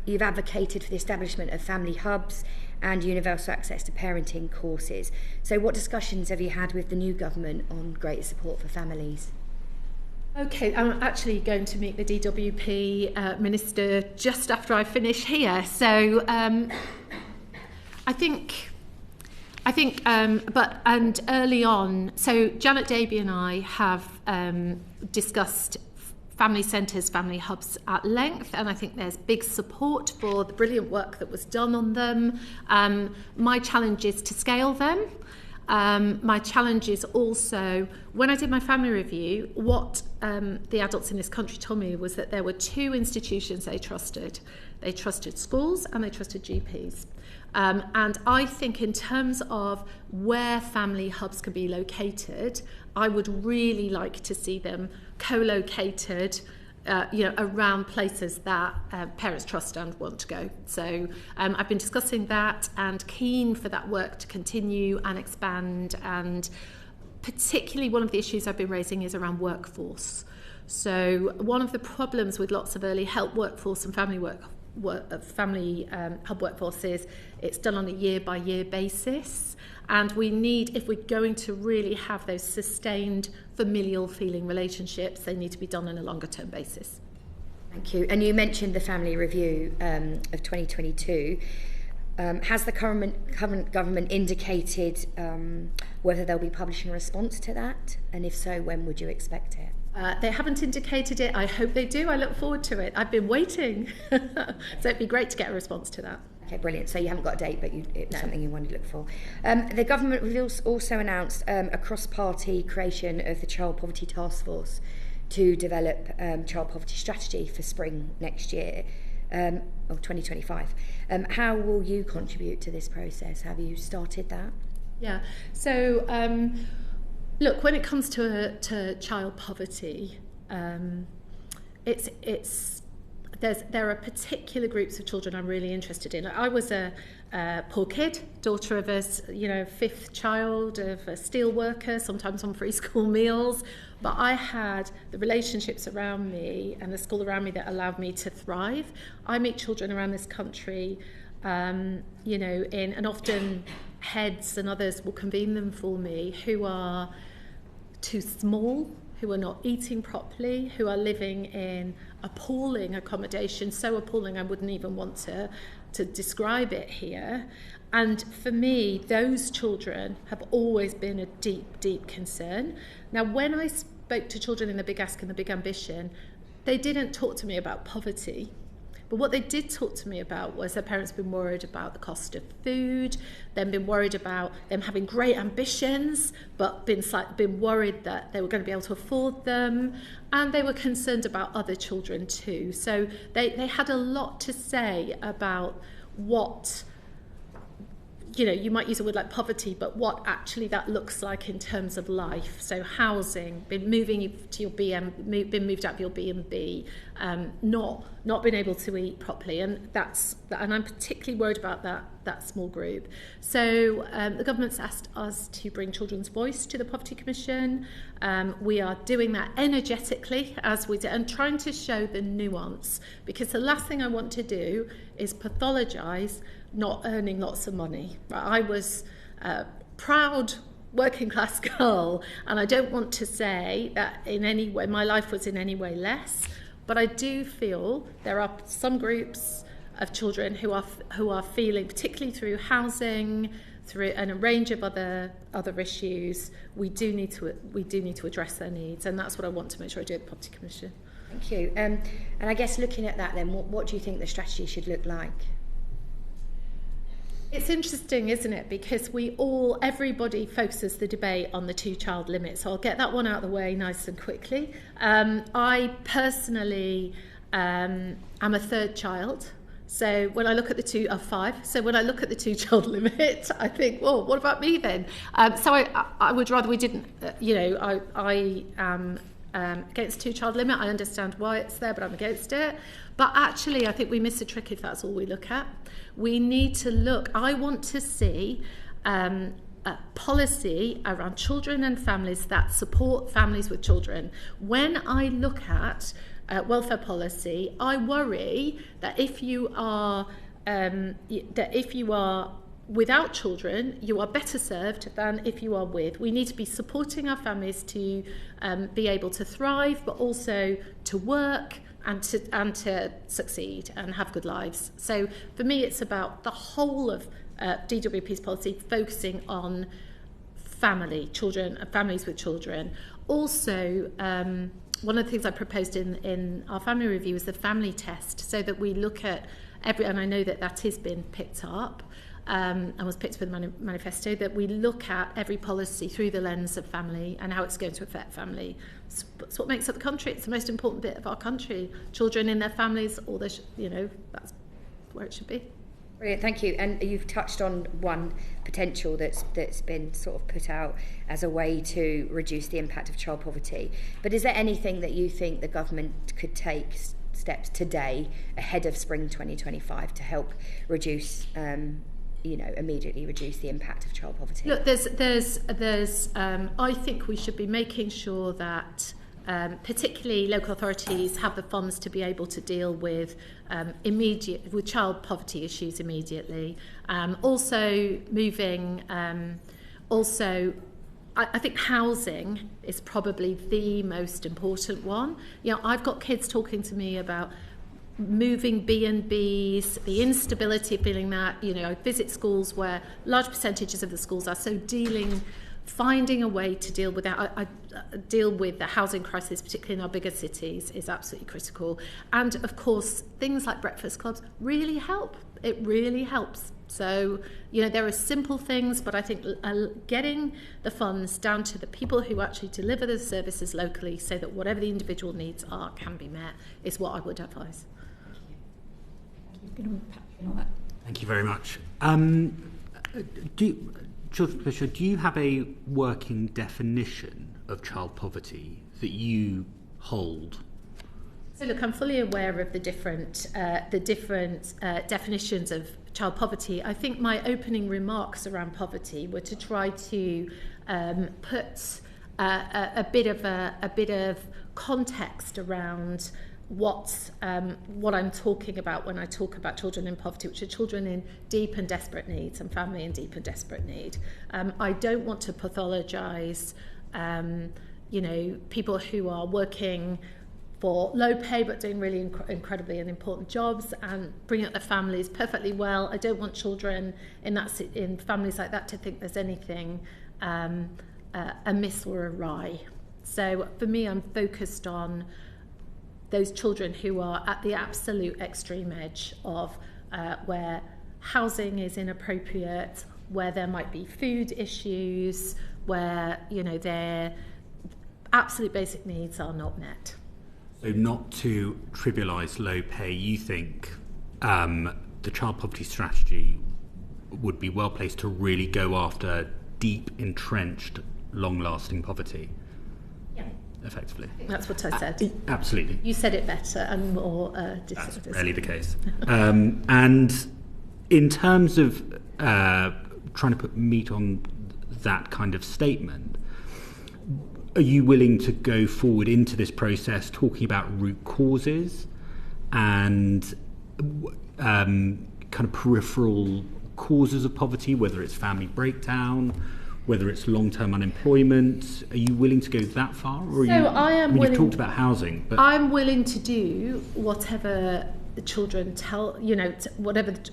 You've advocated for the establishment of family hubs and universal access to parenting courses. So what discussions have you had with the new government on greater support for families? Okay, I'm actually going to meet the DWP minister just after I finish here. So I think, and early on, so Janet Davey and I have discussed family centres, family hubs at length, and I think there's big support for the brilliant work that was done on them. My challenge is to scale them. My challenge is also, when I did my family review, what the adults in this country told me was that there were two institutions they trusted. They trusted schools and they trusted GPs. And I think in terms of where family hubs can be located, I would really like to see them co-located around places that parents trust and want to go. So I've been discussing that and keen for that work to continue and expand. And particularly one of the issues I've been raising is around workforce. So one of the problems with lots of early help workforce and family hub workforce is it's done on a year-by-year basis. And we need, if we're going to really have those sustained familial feeling relationships, they need to be done on a longer term basis. Thank you. And you mentioned the family review of 2022. Has the current government indicated whether they'll be publishing a response to that? And if so, when would you expect it? They haven't indicated it. I hope they do. I look forward to it. I've been waiting. So it'd be great to get a response to that. Okay, brilliant. So you haven't got a date, but it was something you wanted to look for. The government also announced a cross-party creation of the Child Poverty Task Force to develop child poverty strategy for spring next year, of 2025. How will you contribute to this process? Have you started that? Yeah. So, look, when it comes to child poverty, there are particular groups of children I'm really interested in. I was a poor kid, daughter of a fifth child of a steel worker, sometimes on free school meals, but I had the relationships around me and the school around me that allowed me to thrive. I meet children around this country, and often heads and others will convene them for me, who are too small, who are not eating properly, who are living in appalling accommodation, so appalling I wouldn't even want to describe it here. And for me, those children have always been a deep, deep concern. Now, when I spoke to children in the Big Ask and the Big Ambition, they didn't talk to me about poverty. But what they did talk to me about was their parents been worried about the cost of food, then been worried about them having great ambitions, but been worried that they were going to be able to afford them, and they were concerned about other children too. So they had a lot to say about what, you might use a word like poverty, but what actually that looks like in terms of life. So housing, been moving to your been moved out of your B&B, not been able to eat properly, and I'm particularly worried about that small group. So the government's asked us to bring children's voice to the Poverty Commission. We are doing that energetically as we do, and trying to show the nuance, because the last thing I want to do is pathologise not earning lots of money. I was a proud working class girl, and I don't want to say that in any way my life was in any way less, but I do feel there are some groups of children who are feeling, particularly through housing, through and a range of other issues, we do need to address their needs, and that's what I want to make sure I do at the Property Commission. Thank you. And I guess looking at that then, what do you think the strategy should look like? It's interesting, isn't it? Because everybody focuses the debate on the 2-child limit. So I'll get that one out of the way nice and quickly. I personally am a third child. So when I look at the 5, so when I look at the 2-child limit, I think, well, what about me then? So I would rather we didn't, I am against 2-child limit. I understand why it's there, but I'm against it. But actually, I think we miss a trick if that's all we look at. We need to look, I want to see a policy around children and families that support families with children. When I look at welfare policy, I worry that if you are without children, you are better served than if you are with. We need to be supporting our families to be able to thrive, but also to work and to succeed and have good lives. So for me, it's about the whole of DWP's policy focusing on children, families with children. Also, one of the things I proposed in our family review is the family test, so that we look at and I know that has been picked up, and was picked up in the manifesto, that we look at every policy through the lens of family and how it's going to affect family. It's what makes up the country. It's the most important bit of our country. Children in their families, that's where it should be. Brilliant, thank you. And you've touched on one potential that's been sort of put out as a way to reduce the impact of child poverty. But is there anything that you think the government could take steps today ahead of spring 2025 to help reduce immediately reduce the impact of child poverty? Look, there's I think we should be making sure that particularly local authorities have the funds to be able to deal with with child poverty issues immediately. Also moving, I think housing is probably the most important one. I've got kids talking to me about moving B&Bs, the instability of feeling that, I visit schools where large percentages of the schools are finding a way to deal with that. I deal with the housing crisis, particularly in our bigger cities, is absolutely critical. And of course, things like breakfast clubs really help. It really helps. So, there are simple things, but I think getting the funds down to the people who actually deliver the services locally, so that whatever the individual needs are can be met, is what I would advise. Thank you very much. Children Fisher, do you have a working definition of child poverty that you hold? So look, I'm fully aware of the different definitions of child poverty. I think my opening remarks around poverty were to try to put a bit of context around what I'm talking about when I talk about children in poverty, which are children in deep and desperate needs and family in deep and desperate need. I don't want to pathologise, people who are working for low pay but doing really incredibly and important jobs and bringing up their families perfectly well. I don't want children in families like that to think there's anything amiss or awry. So for me, I'm focused on those children who are at the absolute extreme edge of where housing is inappropriate, where there might be food issues, where their absolute basic needs are not met. So not to trivialise low pay, you think the child poverty strategy would be well placed to really go after deep, entrenched, long-lasting poverty? Effectively. That's what I said. Absolutely. You said it better and more That's rarely the case. And in terms of trying to put meat on that kind of statement, are you willing to go forward into this process talking about root causes and kind of peripheral causes of poverty, whether it's family breakdown, whether it's long-term unemployment? Are you willing to go that far? Or you've talked about housing, but I'm willing to do whatever the children tell, whatever the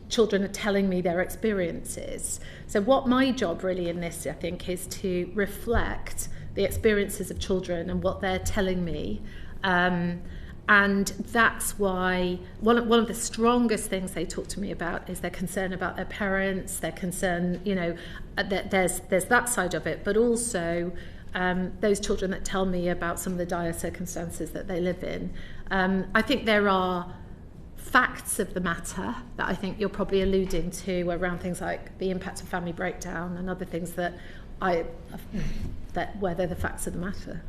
children are telling me their experiences. So what my job really in this, I think, is to reflect the experiences of children and what they're telling me. And that's why one of the strongest things they talk to me about is their concern about their parents, their concern, that there's that side of it, but also those children that tell me about some of the dire circumstances that they live in. I think there are facts of the matter that I think you're probably alluding to around things like the impact of family breakdown and other things that where they're the facts of the matter.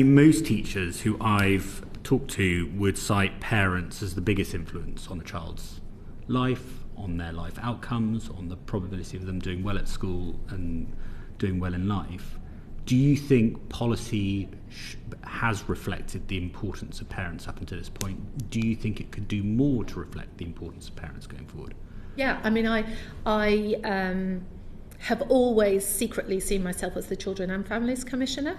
Most teachers who I've talked to would cite parents as the biggest influence on a child's life, on their life outcomes, on the probability of them doing well at school and doing well in life. Do you think policy has reflected the importance of parents up until this point? Do you think it could do more to reflect the importance of parents going forward? Yeah, I have always secretly seen myself as the Children and Families Commissioner.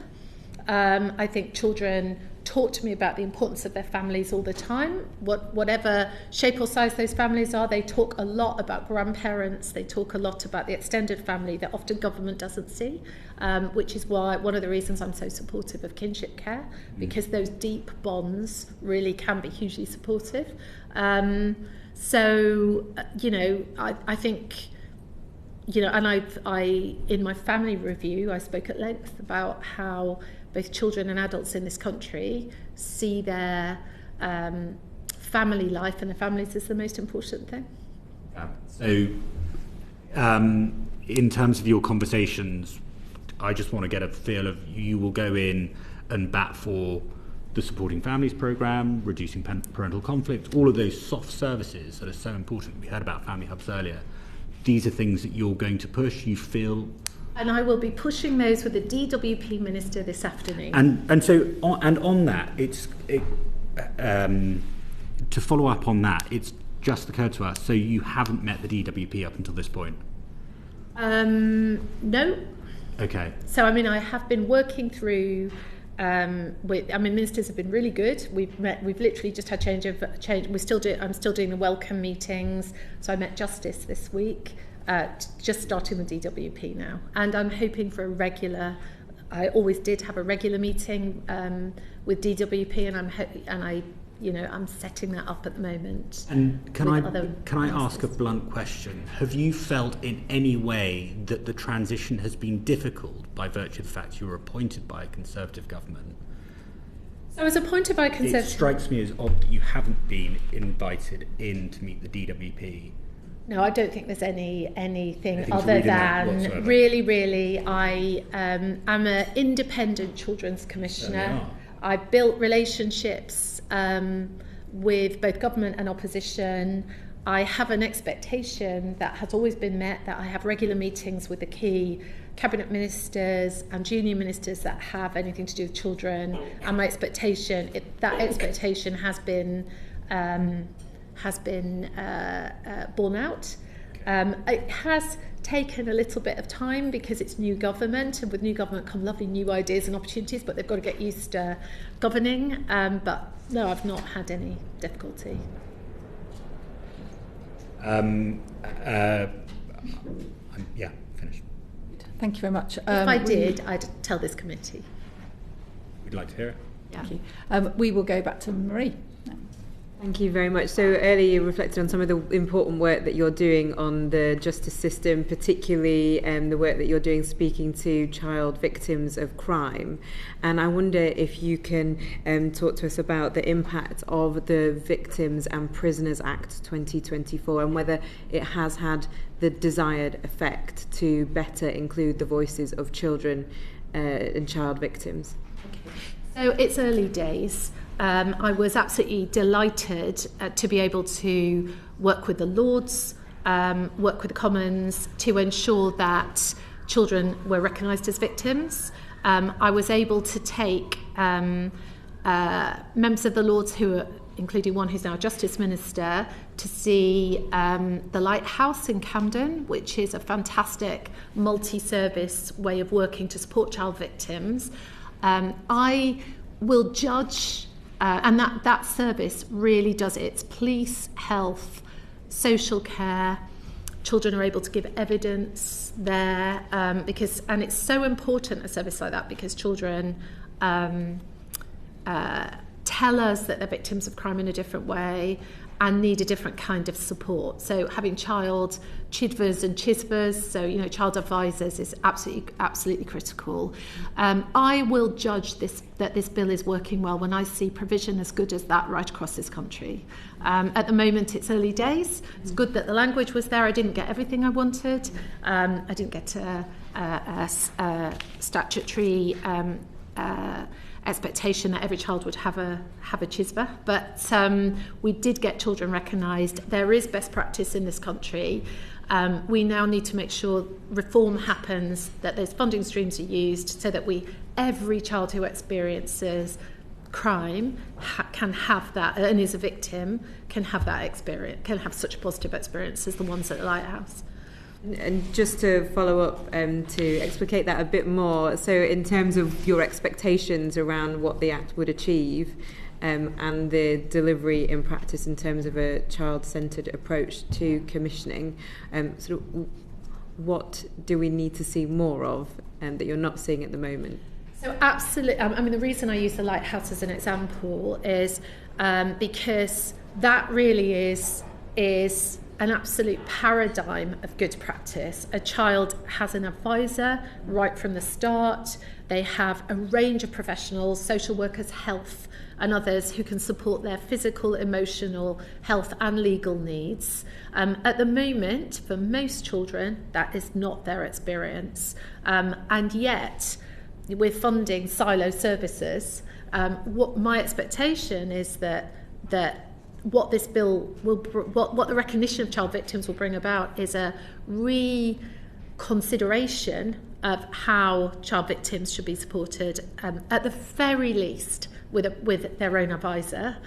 I think children talk to me about the importance of their families all the time. Whatever shape or size those families are, they talk a lot about grandparents, they talk a lot about the extended family that often government doesn't see, which is why one of the reasons I'm so supportive of kinship care, because those deep bonds really can be hugely supportive. I think, and I in my family review, I spoke at length about how both children and adults in this country see their family life and their families as the most important thing. So, in terms of your conversations, I just want to get a feel of, you will go in and bat for the Supporting Families programme, reducing parental conflict, all of those soft services that are so important. We heard about family hubs earlier. These are things that you're going to push, you feel? And I will be pushing those with the DWP Minister this afternoon. And on that, to follow up on that, it's just occurred to us, so you haven't met the DWP up until this point? No. Okay. So, I have been working through... ministers have been really good. We've literally just had change. I'm still doing the welcome meetings. So I met Justice this week, just starting the DWP now, and I'm hoping for a regular. I always did have a regular meeting with DWP, and I'm setting that up at the moment. And can I ask a blunt question? Have you felt in any way that the transition has been difficult by virtue of the fact you were appointed by a Conservative government? So I was appointed by a Conservative... It strikes me as odd that you haven't been invited in to meet the DWP. No, I don't think there's anything other than really, I am an independent children's commissioner. I built relationships with both government and opposition. I have an expectation that has always been met, that I have regular meetings with the key cabinet ministers and junior ministers that have anything to do with children, and my expectation has been borne out. It has taken a little bit of time because it's new government, and with new government come lovely new ideas and opportunities, but they've got to get used to governing. But no, I've not had any difficulty. Finished. Thank you very much. If I did, I'd tell this committee. We'd like to hear it. Yeah. Thank you. We will go back to Marie. Thank you very much. So earlier you reflected on some of the important work that you're doing on the justice system, particularly the work that you're doing speaking to child victims of crime. And I wonder if you can talk to us about the impact of the Victims and Prisoners Act 2024 and whether it has had the desired effect to better include the voices of children and child victims. Okay. So it's early days. I was absolutely delighted to be able to work with the Lords, work with the Commons to ensure that children were recognised as victims. I was able to take members of the Lords, including one who's now Justice Minister, to see the Lighthouse in Camden, which is a fantastic multi-service way of working to support child victims. I will judge and that service really does it. It's police, health, social care. Children are able to give evidence there, and it's so important, a service like that, because children tell us that they're victims of crime in a different way and need a different kind of support. So having child chidvers and chisvers, so child advisors, is absolutely critical. I will judge that this bill is working well when I see provision as good as that right across this country. At the moment, it's early days. It's good that the language was there. I didn't get everything I wanted. I didn't get a statutory expectation that every child would have a chisva, but we did get children recognised. There is best practice in this country. We now need to make sure reform happens, that those funding streams are used so that every child who experiences crime can have that, and is a victim, can have that experience, can have such a positive experience as the ones at the Lighthouse. And just to follow up, to explicate that a bit more, so in terms of your expectations around what the Act would achieve, and the delivery in practice in terms of a child-centred approach to commissioning, sort of what do we need to see more of that you're not seeing at the moment? So absolutely, the reason I use the Lighthouse as an example is because that really is an absolute paradigm of good practice. A child has an advisor right from the start. They have a range of professionals, social workers, health, and others who can support their physical, emotional, health and legal needs. At the moment, for most children, that is not their experience. And yet, we're funding silo services. What my expectation is that what this bill will, what the recognition of child victims will bring about is a reconsideration of how child victims should be supported, at the very least with their own advisor,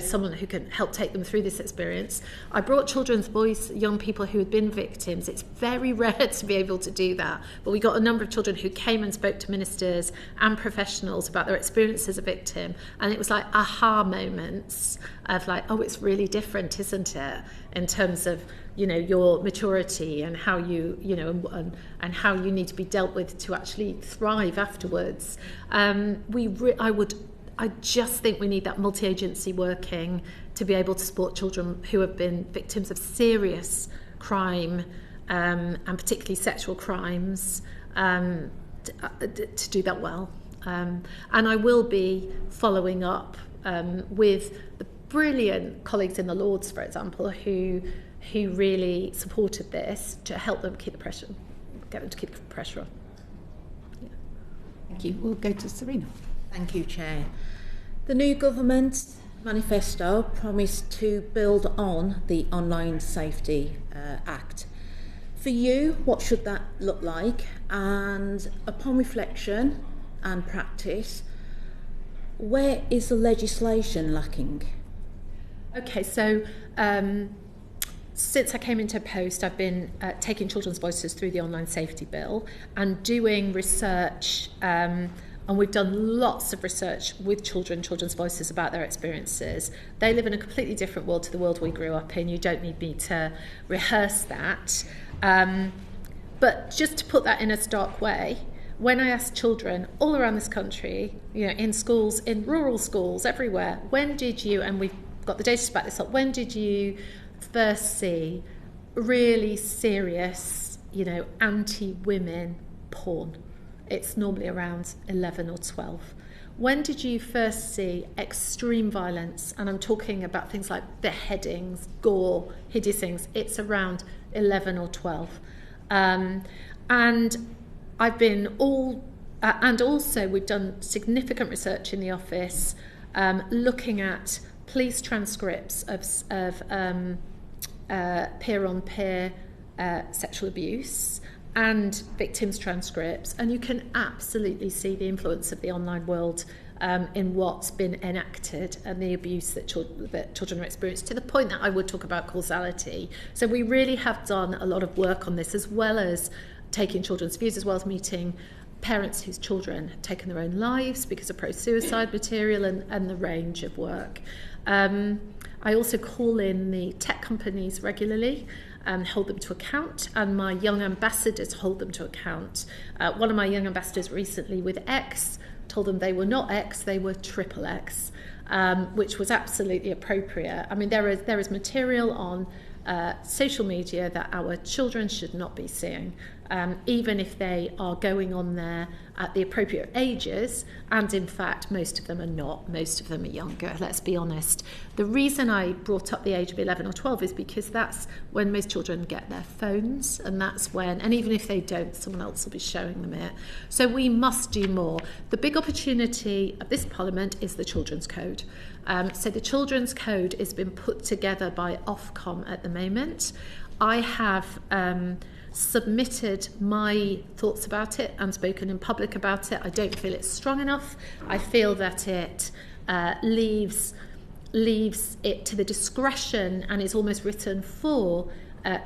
someone who can help take them through this experience. I brought Children's Voice, young people who had been victims. It's very rare to be able to do that, but we got a number of children who came and spoke to ministers and professionals about their experience as a victim, and it was like aha moments of like, oh, it's really different, isn't it, in terms of your maturity and how you and how you need to be dealt with to actually thrive afterwards. I just think we need that multi-agency working to be able to support children who have been victims of serious crime, and particularly sexual crimes, to do that well. And I will be following up with the brilliant colleagues in the Lords, for example, who really supported this to help them get them to keep the pressure on. Yeah. Thank you. We'll go to Serena. Thank you, Chair. The new government manifesto promised to build on the Online Safety Act. For you, what should that look like? And upon reflection and practice, where is the legislation lacking? Okay, so since I came into post, I've been taking children's voices through the Online Safety Bill and doing research, and we've done lots of research with children's voices about their experiences. They live in a completely different world to the world we grew up in. You don't need me to rehearse that. But just to put that in a stark way, when I asked children all around this country, in schools, in rural schools, everywhere, when did you, and we've got the data to back this up, when did you first see really serious, anti-women porn? It's normally around 11 or 12. When did you first see extreme violence? And I'm talking about things like beheadings, gore, hideous things. It's around 11 or 12. And I've been and also we've done significant research in the office, looking at police transcripts of peer-on-peer sexual abuse and victims' transcripts, and you can absolutely see the influence of the online world in what's been enacted and the abuse that children are experiencing, to the point that I would talk about causality. So we really have done a lot of work on this, as well as taking children's views, as well as meeting parents whose children have taken their own lives because of pro-suicide material and the range of work. I also call in the tech companies regularly and hold them to account, and my young ambassadors hold them to account. One of my young ambassadors recently with X told them they were not X, they were triple X, which was absolutely appropriate. I mean, there is material on social media that our children should not be seeing, even if they are going on there at the appropriate ages, and in fact most of them are not. Most of them are younger, let's be honest. The reason I brought up the age of 11 or 12 is because that's when most children get their phones, and that's when, and even if they don't, someone else will be showing them it. So we must do more. The big opportunity of this Parliament is the Children's Code. So the Children's Code has been put together by Ofcom at the moment. I have submitted my thoughts about it and spoken in public about it. I don't feel it's strong enough. I feel that it leaves it to the discretion and is almost written for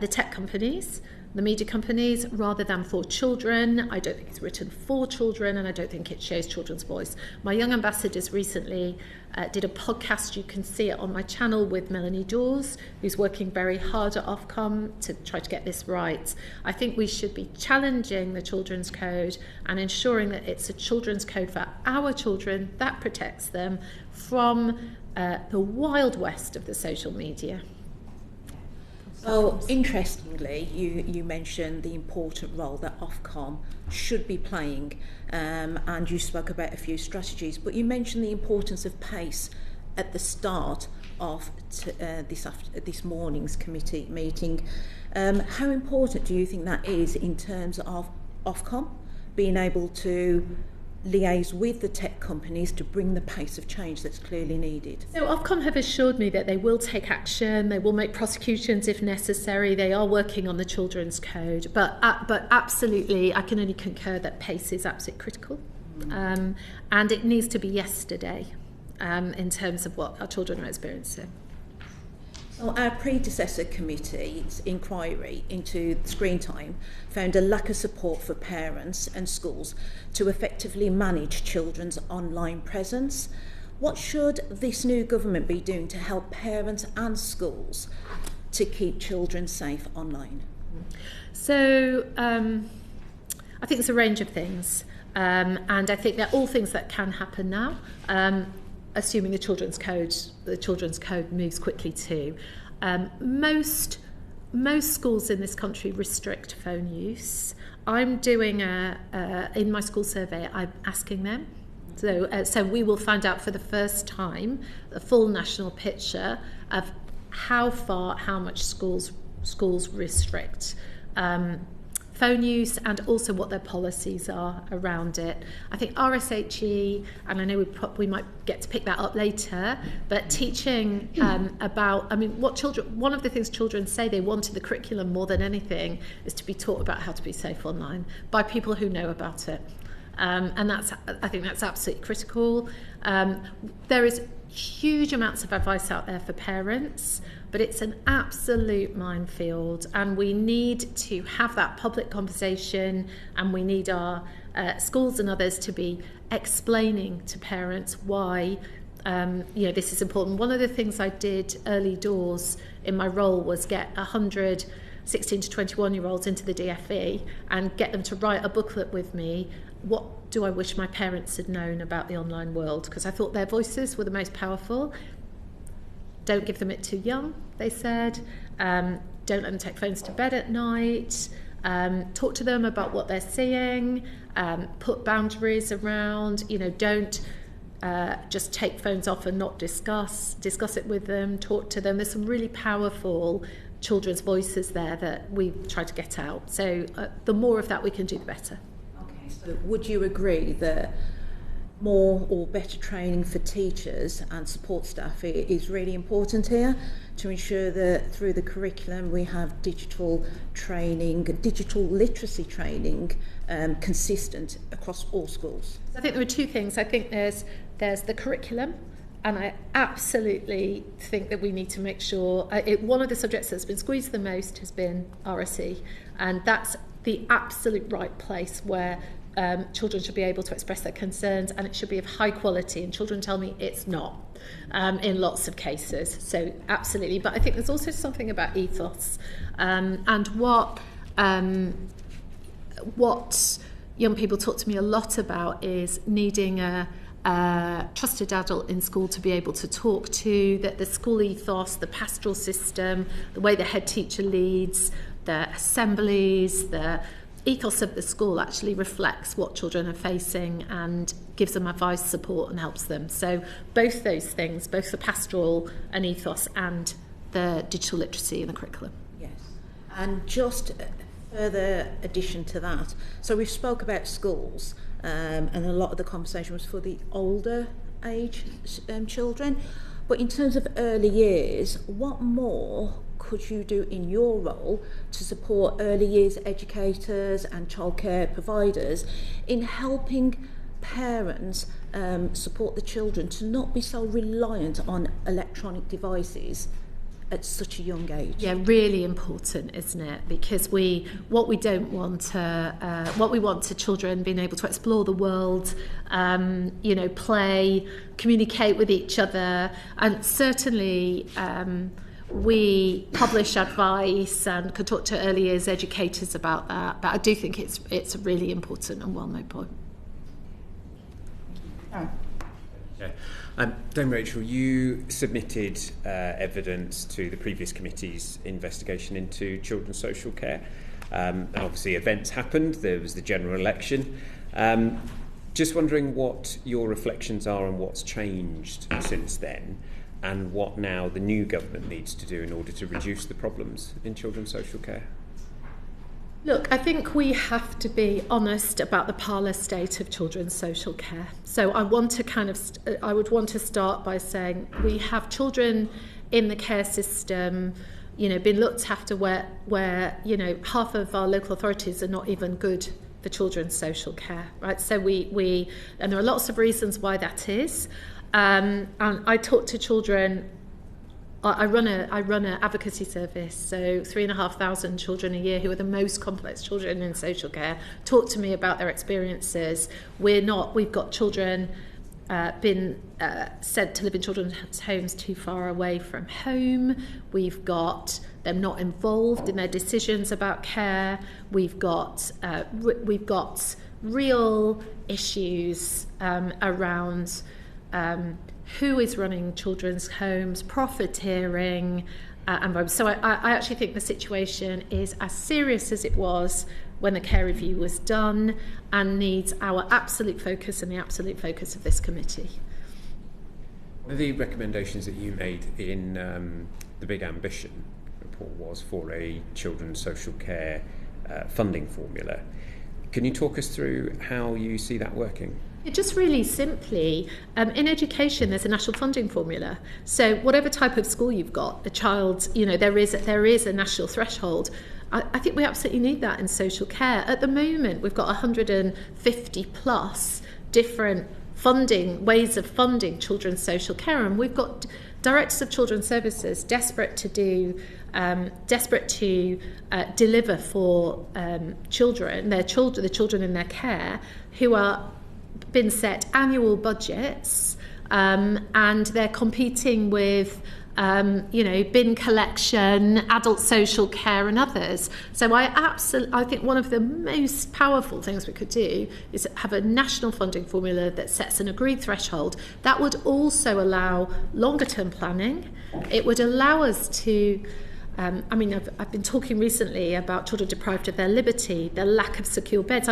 the tech companies, the media companies, rather than for children. I don't think it's written for children, and I don't think it shows children's voice. My young ambassadors recently did a podcast, you can see it on my channel, with Melanie Dawes, who's working very hard at Ofcom to try to get this right. I think we should be challenging the Children's Code and ensuring that it's a children's code for our children that protects them from the wild west of the social media. So, interestingly, you mentioned the important role that Ofcom should be playing, and you spoke about a few strategies, but you mentioned the importance of pace at the start of this morning's committee meeting. How important do you think that is in terms of Ofcom being able to liaise with the tech companies to bring the pace of change that's clearly needed? So Ofcom have assured me that they will take action, they will make prosecutions if necessary, they are working on the Children's Code, but absolutely I can only concur that pace is absolutely critical, and it needs to be yesterday in terms of what our children are experiencing. So our predecessor committee's inquiry into screen time found a lack of support for parents and schools to effectively manage children's online presence. What should this new government be doing to help parents and schools to keep children safe online? So I think there's a range of things, and I think they're all things that can happen now. Assuming the Children's Code moves quickly too. Most schools in this country restrict phone use. I'm doing in my school survey, I'm asking them. So we will find out for the first time the full national picture of how much schools restrict phone use, and also what their policies are around it. I think RSHE, and I know we might get to pick that up later, but teaching about, I mean, one of the things children say they want in the curriculum more than anything is to be taught about how to be safe online by people who know about it. And I think that's absolutely critical. There is huge amounts of advice out there for parents, but it's an absolute minefield, and we need to have that public conversation, and we need our schools and others to be explaining to parents why this is important. One of the things I did early doors in my role was get 100 16 to 21-year-olds into the DFE and get them to write a booklet with me. What do I wish my parents had known about the online world? Because I thought their voices were the most powerful. Don't give them it too young, they said. Don't let them take phones to bed at night. Talk to them about what they're seeing. Put boundaries around. Don't just take phones off and not discuss it with them. Talk to them. There's some really powerful children's voices there that we try to get out. So the more of that we can do, the better. Okay, so would you agree that more or better training for teachers and support staff is really important here to ensure that through the curriculum we have digital training, digital literacy training consistent across all schools? I think there are two things. I think there's the curriculum, and I absolutely think that we need to make sure, one of the subjects that's been squeezed the most has been RSE, and that's the absolute right place where children should be able to express their concerns, and it should be of high quality, and children tell me it's not in lots of cases. So absolutely. But I think there's also something about ethos and what young people talk to me a lot about is needing a trusted adult in school to be able to talk to, that the school ethos, the pastoral system, the way the head teacher leads, the assemblies, the ethos of the school actually reflects what children are facing and gives them advice, support, and helps them. So both those things, both the pastoral and ethos and the digital literacy in the curriculum. Yes. And just further addition to that, so we've spoke about schools, and a lot of the conversation was for the older age children, but in terms of early years, what more could you do in your role to support early years educators and childcare providers in helping parents support the children to not be so reliant on electronic devices at such a young age? Yeah, really important, isn't it? Because what we want to children being able to explore the world, play, communicate with each other, and certainly we publish advice and could talk to early years educators about that. But I do think it's a really important and well-known point. Okay. Dame Rachel, you submitted evidence to the previous committee's investigation into children's social care. And obviously events happened, there was the general election. Just wondering what your reflections are on what's changed since then, and what now the new government needs to do in order to reduce the problems in children's social care. Look, I think we have to be honest about the parlous state of children's social care. So I would want to start by saying we have children in the care system, being looked after where half of our local authorities are not even good for children's social care, right? So and there are lots of reasons why that is. And I talk to children. I run an advocacy service, so 3,500 children a year who are the most complex children in social care talk to me about their experiences. We've got children been sent to live in children's homes too far away from home. We've got them not involved in their decisions about care. We've got real issues around who is running children's homes, profiteering, and so I actually think the situation is as serious as it was when the care review was done, and needs our absolute focus and the absolute focus of this committee. One of the recommendations that you made in the Big Ambition report was for a children's social care funding formula. Can you talk us through how you see that working? Just really simply, in education, there's a national funding formula. So whatever type of school you've got, a child, there is a national threshold. I think we absolutely need that in social care. At the moment, we've got 150 plus different ways of funding children's social care, and we've got directors of children's services desperate to deliver for children, the children in their care, who are been set annual budgets, and they're competing with bin collection, adult social care, and others. So I think one of the most powerful things we could do is have a national funding formula that sets an agreed threshold. That would also allow longer term planning. It would allow us to I've been talking recently about children deprived of their liberty, the lack of secure beds.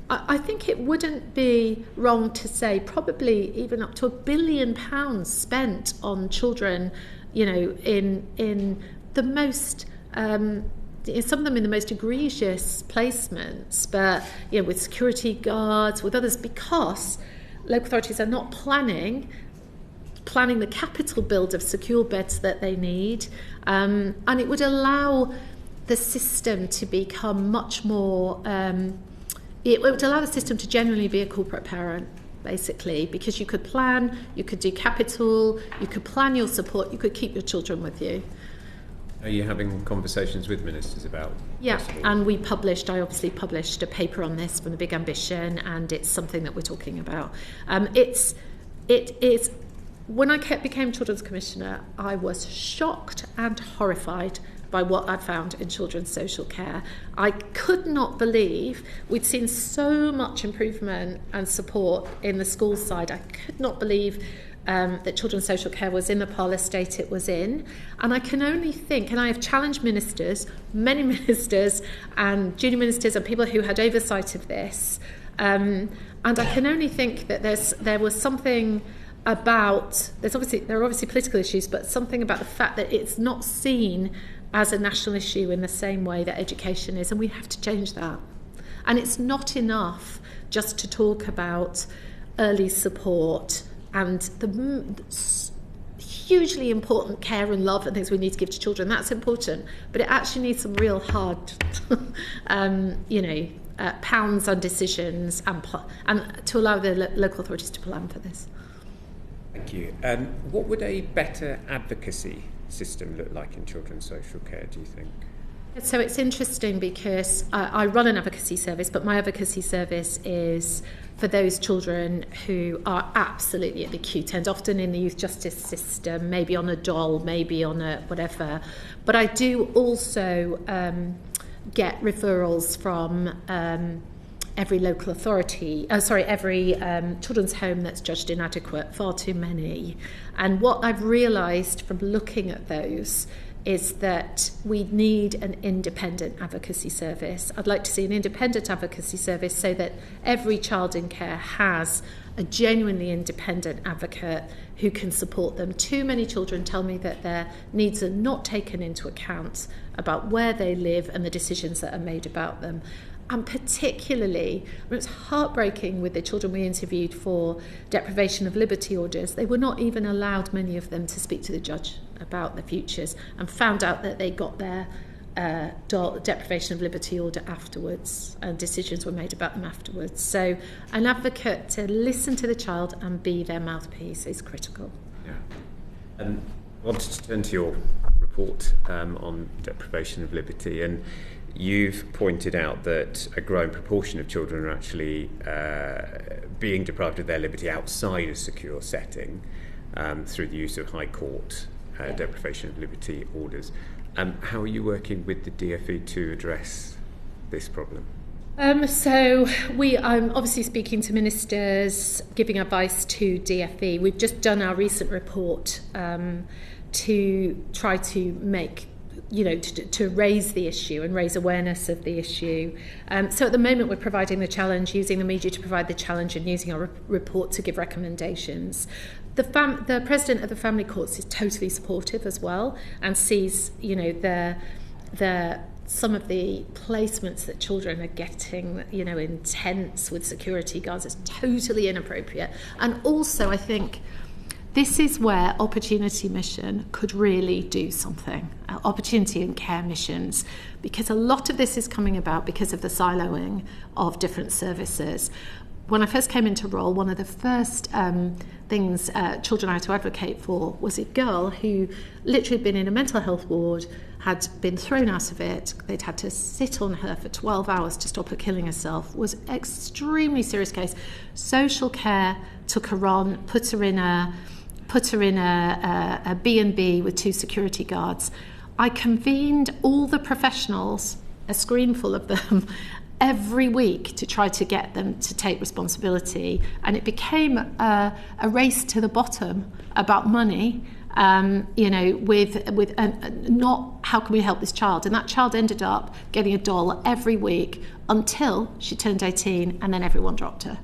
I think it wouldn't be wrong to say probably even up to £1 billion spent on children, in the most, some of them in the most egregious placements, but with security guards, with others, because local authorities are not planning the capital build of secure beds that they need, and it would allow the system to become much more. It would allow the system to generally be a corporate parent, basically, because you could plan, you could do capital, you could plan your support, you could keep your children with you. Are you having conversations with ministers about? Yeah, possible? and I obviously published a paper on this from the Big Ambition, and it's something that we're talking about. It is. When I became Children's Commissioner, I was shocked and horrified by what I found in children's social care. I could not believe we'd seen so much improvement and support in the school side. I could not believe that children's social care was in the parlour state it was in. And I can only think, and I have challenged ministers, many ministers and junior ministers and people who had oversight of this, and I can only think that there was something about, there are obviously political issues, but something about the fact that it's not seen as a national issue in the same way that education is, and we have to change that. And it's not enough just to talk about early support and the hugely important care and love and things we need to give to children. That's important, but it actually needs some real hard, pounds on decisions and to allow the local authorities to plan for this. Thank you. What would a better advocacy system look like in children's social care, do you think? So it's interesting because I run an advocacy service, but my advocacy service is for those children who are absolutely at the acute end, often in the youth justice system, maybe on a dole, maybe on a whatever. But I do also get referrals from every local authority, every children's home that's judged inadequate, far too many. And what I've realised from looking at those is that we need an independent advocacy service. I'd like to see an independent advocacy service so that every child in care has a genuinely independent advocate who can support them. Too many children tell me that their needs are not taken into account about where they live and the decisions that are made about them. And particularly, it was heartbreaking with the children we interviewed for deprivation of liberty orders. They were not even allowed, many of them, to speak to the judge about the futures, and found out that they got their deprivation of liberty order afterwards, and decisions were made about them afterwards. So an advocate to listen to the child and be their mouthpiece is critical. Yeah. I wanted to turn to your report on deprivation of liberty, and you've pointed out that a growing proportion of children are actually being deprived of their liberty outside a secure setting through the use of High Court deprivation of liberty orders. How are you working with the DfE to address this problem? So I'm obviously speaking to ministers, giving advice to DfE. We've just done our recent report to try to make, to raise the issue and raise awareness of the issue. So at the moment we're providing the challenge, using the media to provide the challenge and using our report to give recommendations. The president of the family courts is totally supportive as well, and sees, some of the placements that children are getting, in tents with security guards is totally inappropriate. And also I think this is where Opportunity Mission could really do something, opportunity and care missions, because a lot of this is coming about because of the siloing of different services. When I first came into role, one of the first things children I had to advocate for was a girl who literally had been in a mental health ward, had been thrown out of it. They'd had to sit on her for 12 hours to stop her killing herself. It was an extremely serious case. Social care took her on, put her in a B&B with 2 security guards. I convened all the professionals, a screen full of them, every week to try to get them to take responsibility, and it became a race to the bottom about money, with not how can we help this child, and that child ended up getting a doll every week until she turned 18, and then everyone dropped her.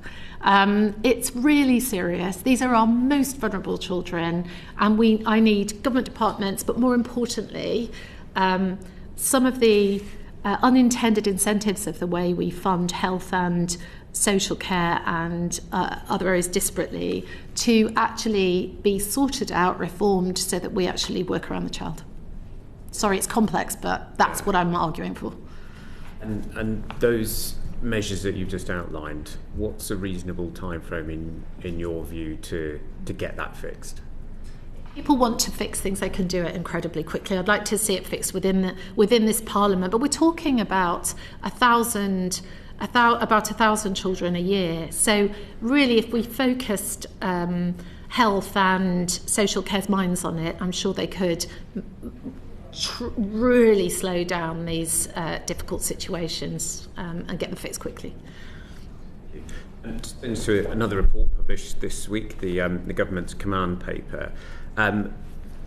It's really serious. These are our most vulnerable children, and I need government departments, but more importantly, some of the unintended incentives of the way we fund health and social care and other areas disparately to actually be sorted out, reformed, so that we actually work around the child. Sorry, it's complex, but that's what I'm arguing for. And those measures that you've just outlined, what's a reasonable time frame in your view to get that fixed? people want to fix things, they can do it incredibly quickly. I'd like to see it fixed within this Parliament, but we're talking about 1,000 children a year. So really, if we focused health and social care's minds on it, I'm sure they could really slow down these difficult situations and get them fixed quickly. And into another report published this week, the government's command paper.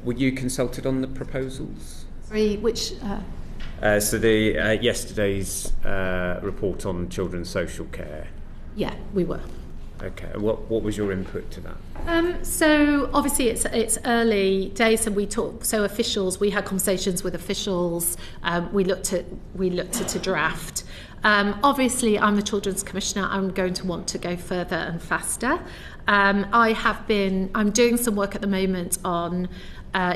Were you consulted on the proposals? Sorry, which? So the yesterday's report on children's social care. Yeah, we were. Okay. What was your input to that? So obviously it's early days, and we had conversations with officials. We looked at a draft. Obviously, I'm the Children's Commissioner. I'm going to want to go further and faster. I'm doing some work at the moment on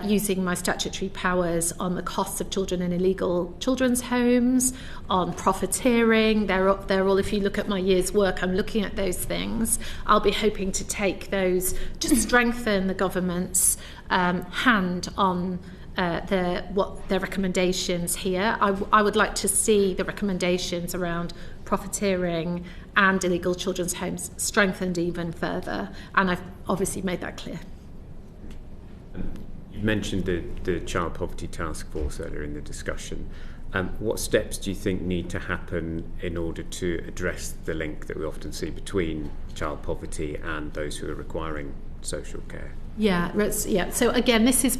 using my statutory powers on the costs of children in illegal children's homes, on profiteering. They're all, if you look at my year's work, I'm looking at those things. I'll be hoping to take those to strengthen the government's hand on their recommendations here. I would like to see the recommendations around profiteering and illegal children's homes strengthened even further, and I've obviously made that clear. You mentioned the Child Poverty Task Force earlier in the discussion. What steps do you think need to happen in order to address the link that we often see between child poverty and those who are requiring social care? Yeah. So again, this is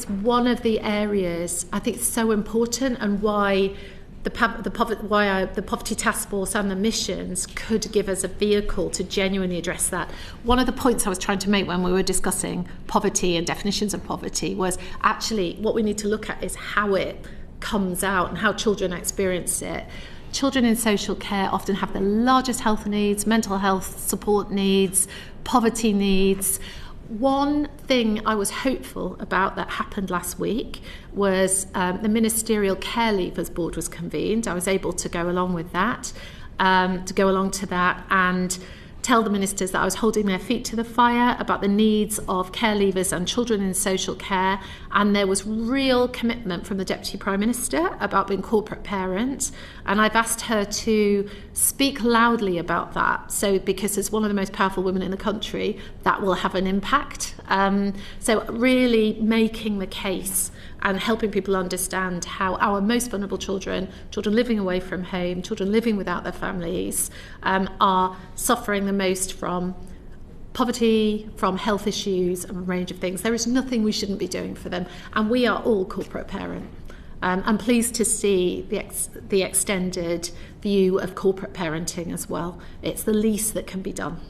one of the areas I think is so important, and why the Poverty Task Force and the missions could give us a vehicle to genuinely address that. One of the points I was trying to make when we were discussing poverty and definitions of poverty was actually what we need to look at is how it comes out and how children experience it. Children in social care often have the largest health needs, mental health support needs, poverty needs. One thing I was hopeful about that happened last week was the Ministerial Care Leavers Board was convened. I was able to go along with that, and tell the ministers that I was holding their feet to the fire about the needs of care leavers and children in social care, and there was real commitment from the Deputy Prime Minister about being corporate parent, and I've asked her to speak loudly about that, so because as one of the most powerful women in the country, that will have an impact. So really making the case and helping people understand how our most vulnerable children living away from home, children living without their families, are suffering the most from poverty, from health issues, and a range of things. There is nothing we shouldn't be doing for them, and we are all corporate parent. I'm pleased to see the extended view of corporate parenting as well. It's the least that can be done.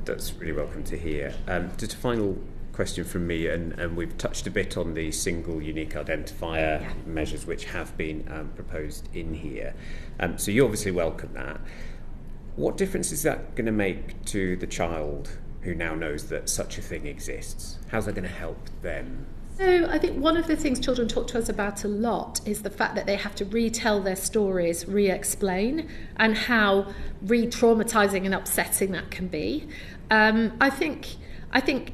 That's really welcome to hear. Just a final question from me, and we've touched a bit on the single unique identifier measures which have been proposed in here. So you obviously welcome that. What difference is that going to make to the child who now knows that such a thing exists? How's that going to help them? So I think one of the things children talk to us about a lot is the fact that they have to retell their stories, re-explain, and how re-traumatising and upsetting that can be. I think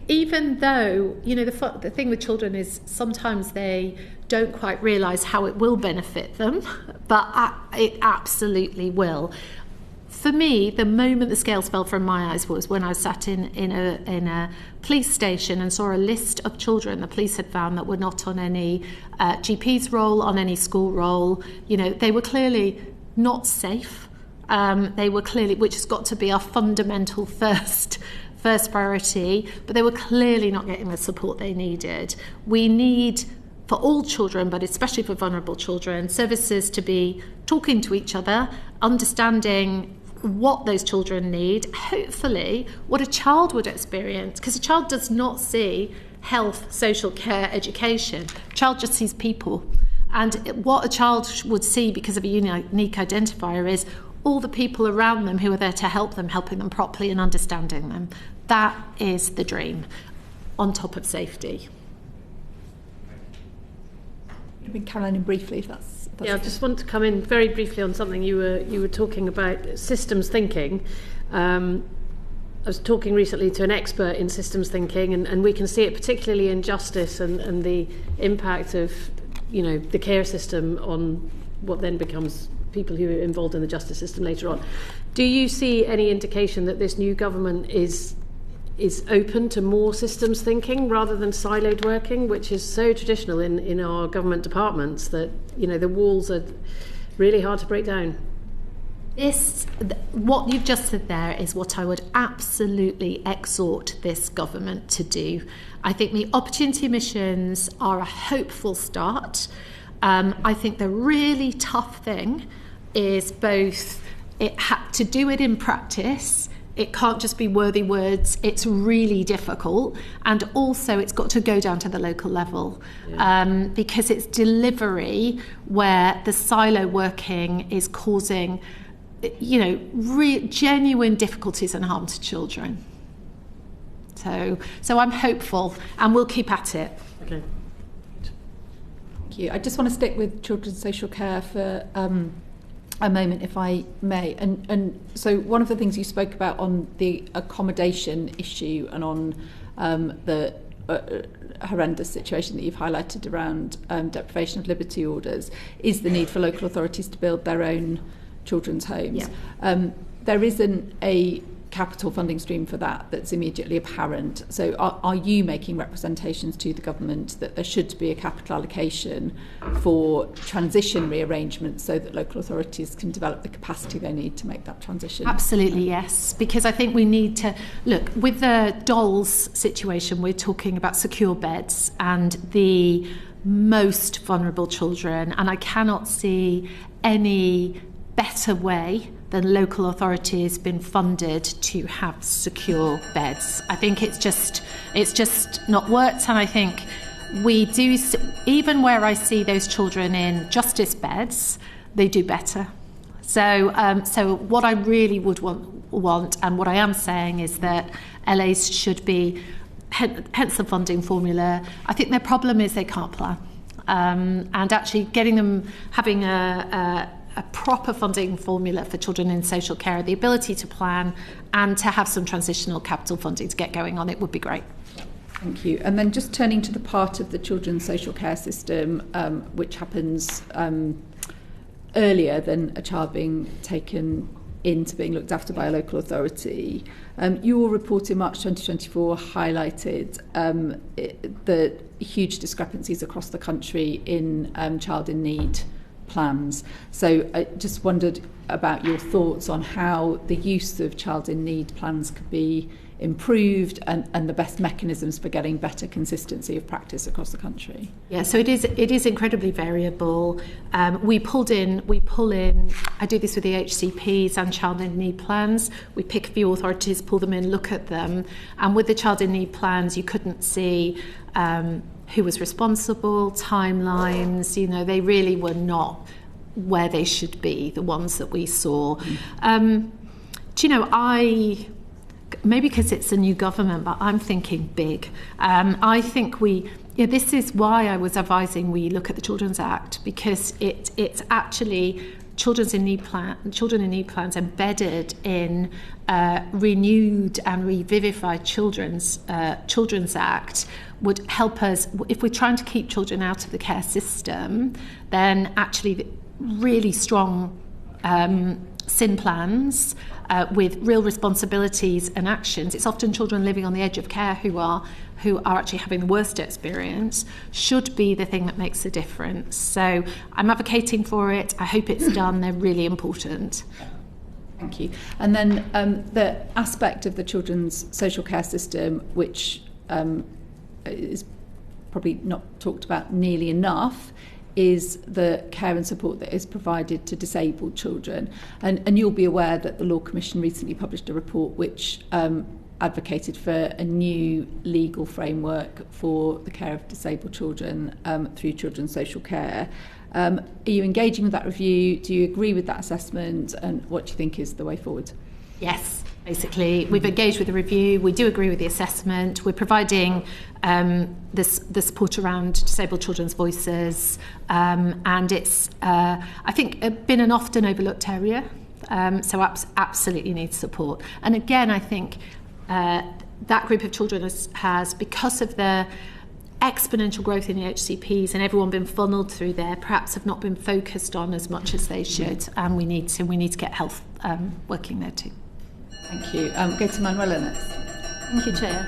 even though, the thing with children is sometimes they don't quite realise how it will benefit them, but it absolutely will. For me, the moment the scales fell from my eyes was when I sat in a police station and saw a list of children the police had found that were not on any GP's roll, on any school roll. They were clearly not safe. They were clearly, which has got to be our fundamental first priority, but they were clearly not getting the support they needed. We need, for all children, but especially for vulnerable children, services to be talking to each other, understanding what those children need, hopefully what a child would experience, because a child does not see health, social care, education. A child just sees people. And what a child would see because of a unique identifier is all the people around them who are there to help them, helping them properly and understanding them. That is the dream, on top of safety. Caroline, briefly, if that's I just want to come in very briefly on something you were talking about, systems thinking. was talking recently to an expert in systems thinking, and we can see it particularly in justice and the impact of, you know, the care system on what then becomes people who are involved in the justice system later on. Do you see any indication that this new government is open to more systems thinking rather than siloed working, which is so traditional in our government departments that, you know, the walls are really hard to break down? What you've just said there is what I would absolutely exhort this government to do. I think the opportunity missions are a hopeful start. I think the really tough thing is both to do it in practice. It can't just be worthy words. It's really difficult. And also it's got to go down to the local level, because it's delivery where the silo working is causing, you know, genuine difficulties and harm to children. So I'm hopeful, and we'll keep at it. Okay. Thank you. I just want to stick with children's social care for a moment, if I may. And so one of the things you spoke about on the accommodation issue and on the horrendous situation that you've highlighted around deprivation of liberty orders is the need for local authorities to build their own children's homes. Yeah. There isn't a capital funding stream for that's immediately apparent. So are you making representations to the government that there should be a capital allocation for transition rearrangements so that local authorities can develop the capacity they need to make that transition? Absolutely, yes. Because I think we need to look with the dolls situation. We're talking about secure beds and the most vulnerable children, and I cannot see any better way than local authorities been funded to have secure beds. I think it's just not worked, and I think we do, even where I see those children in justice beds, they do better. So what I really would want, and what I am saying is that LAs should be, hence the funding formula. I think their problem is they can't plan, and actually getting them having a proper funding formula for children in social care, the ability to plan and to have some transitional capital funding to get going on it would be great. Thank you. And then just turning to the part of the children's social care system which happens earlier than a child being taken into being looked after by a local authority. Your report in March 2024 highlighted the huge discrepancies across the country in child in need plans. So I just wondered about your thoughts on how the use of child in need plans could be improved and the best mechanisms for getting better consistency of practice across the country. Yeah, so it is incredibly variable. We pull in, I do this with the HCPs and child in need plans. We pick a few authorities, pull them in, look at them. And with the child in need plans, you couldn't see who was responsible, timelines, you know, they really were not where they should be, the ones that we saw. Do you know, maybe because it's a new government, but I'm thinking big. I think this is why I was advising we look at the Children's Act, because it's actually children in need plans embedded in renewed and revivified Children's Act would help us. If we're trying to keep children out of the care system, then actually really strong SIN plans with real responsibilities and actions. It's often children living on the edge of care who are actually having the worst experience, should be the thing that makes a difference. So I'm advocating for it. I hope it's done. They're really important. Thank you. And then the aspect of the children's social care system, which is probably not talked about nearly enough, is the care and support that is provided to disabled children. And you'll be aware that the Law Commission recently published a report which advocated for a new legal framework for the care of disabled children through children's social care. Are you engaging with that review? Do you agree with that assessment? And what do you think is the way forward? Yes, basically. We've engaged with the review. We do agree with the assessment. We're providing the support around disabled children's voices. And it's, I think, been an often overlooked area. So absolutely needs support. And again, I think that group of children has, because of the exponential growth in the HCPs and everyone been funneled through there, perhaps have not been focused on as much as they should, and we need to get health working there too. Thank you. Go to Manuela next. Thank you, Chair.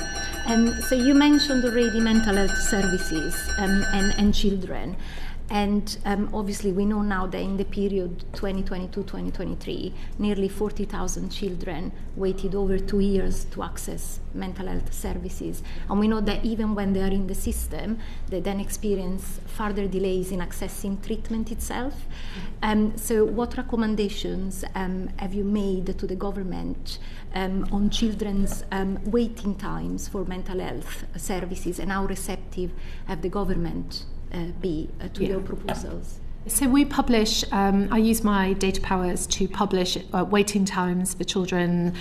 So you mentioned already mental health services and children. And obviously we know now that in the period 2022-2023, nearly 40,000 children waited over 2 years to access mental health services. And we know that even when they are in the system, they then experience further delays in accessing treatment itself. So what recommendations have you made to the government on children's waiting times for mental health services, and how receptive have the government be to your proposals? So we publish, I use my data powers to publish waiting times for children,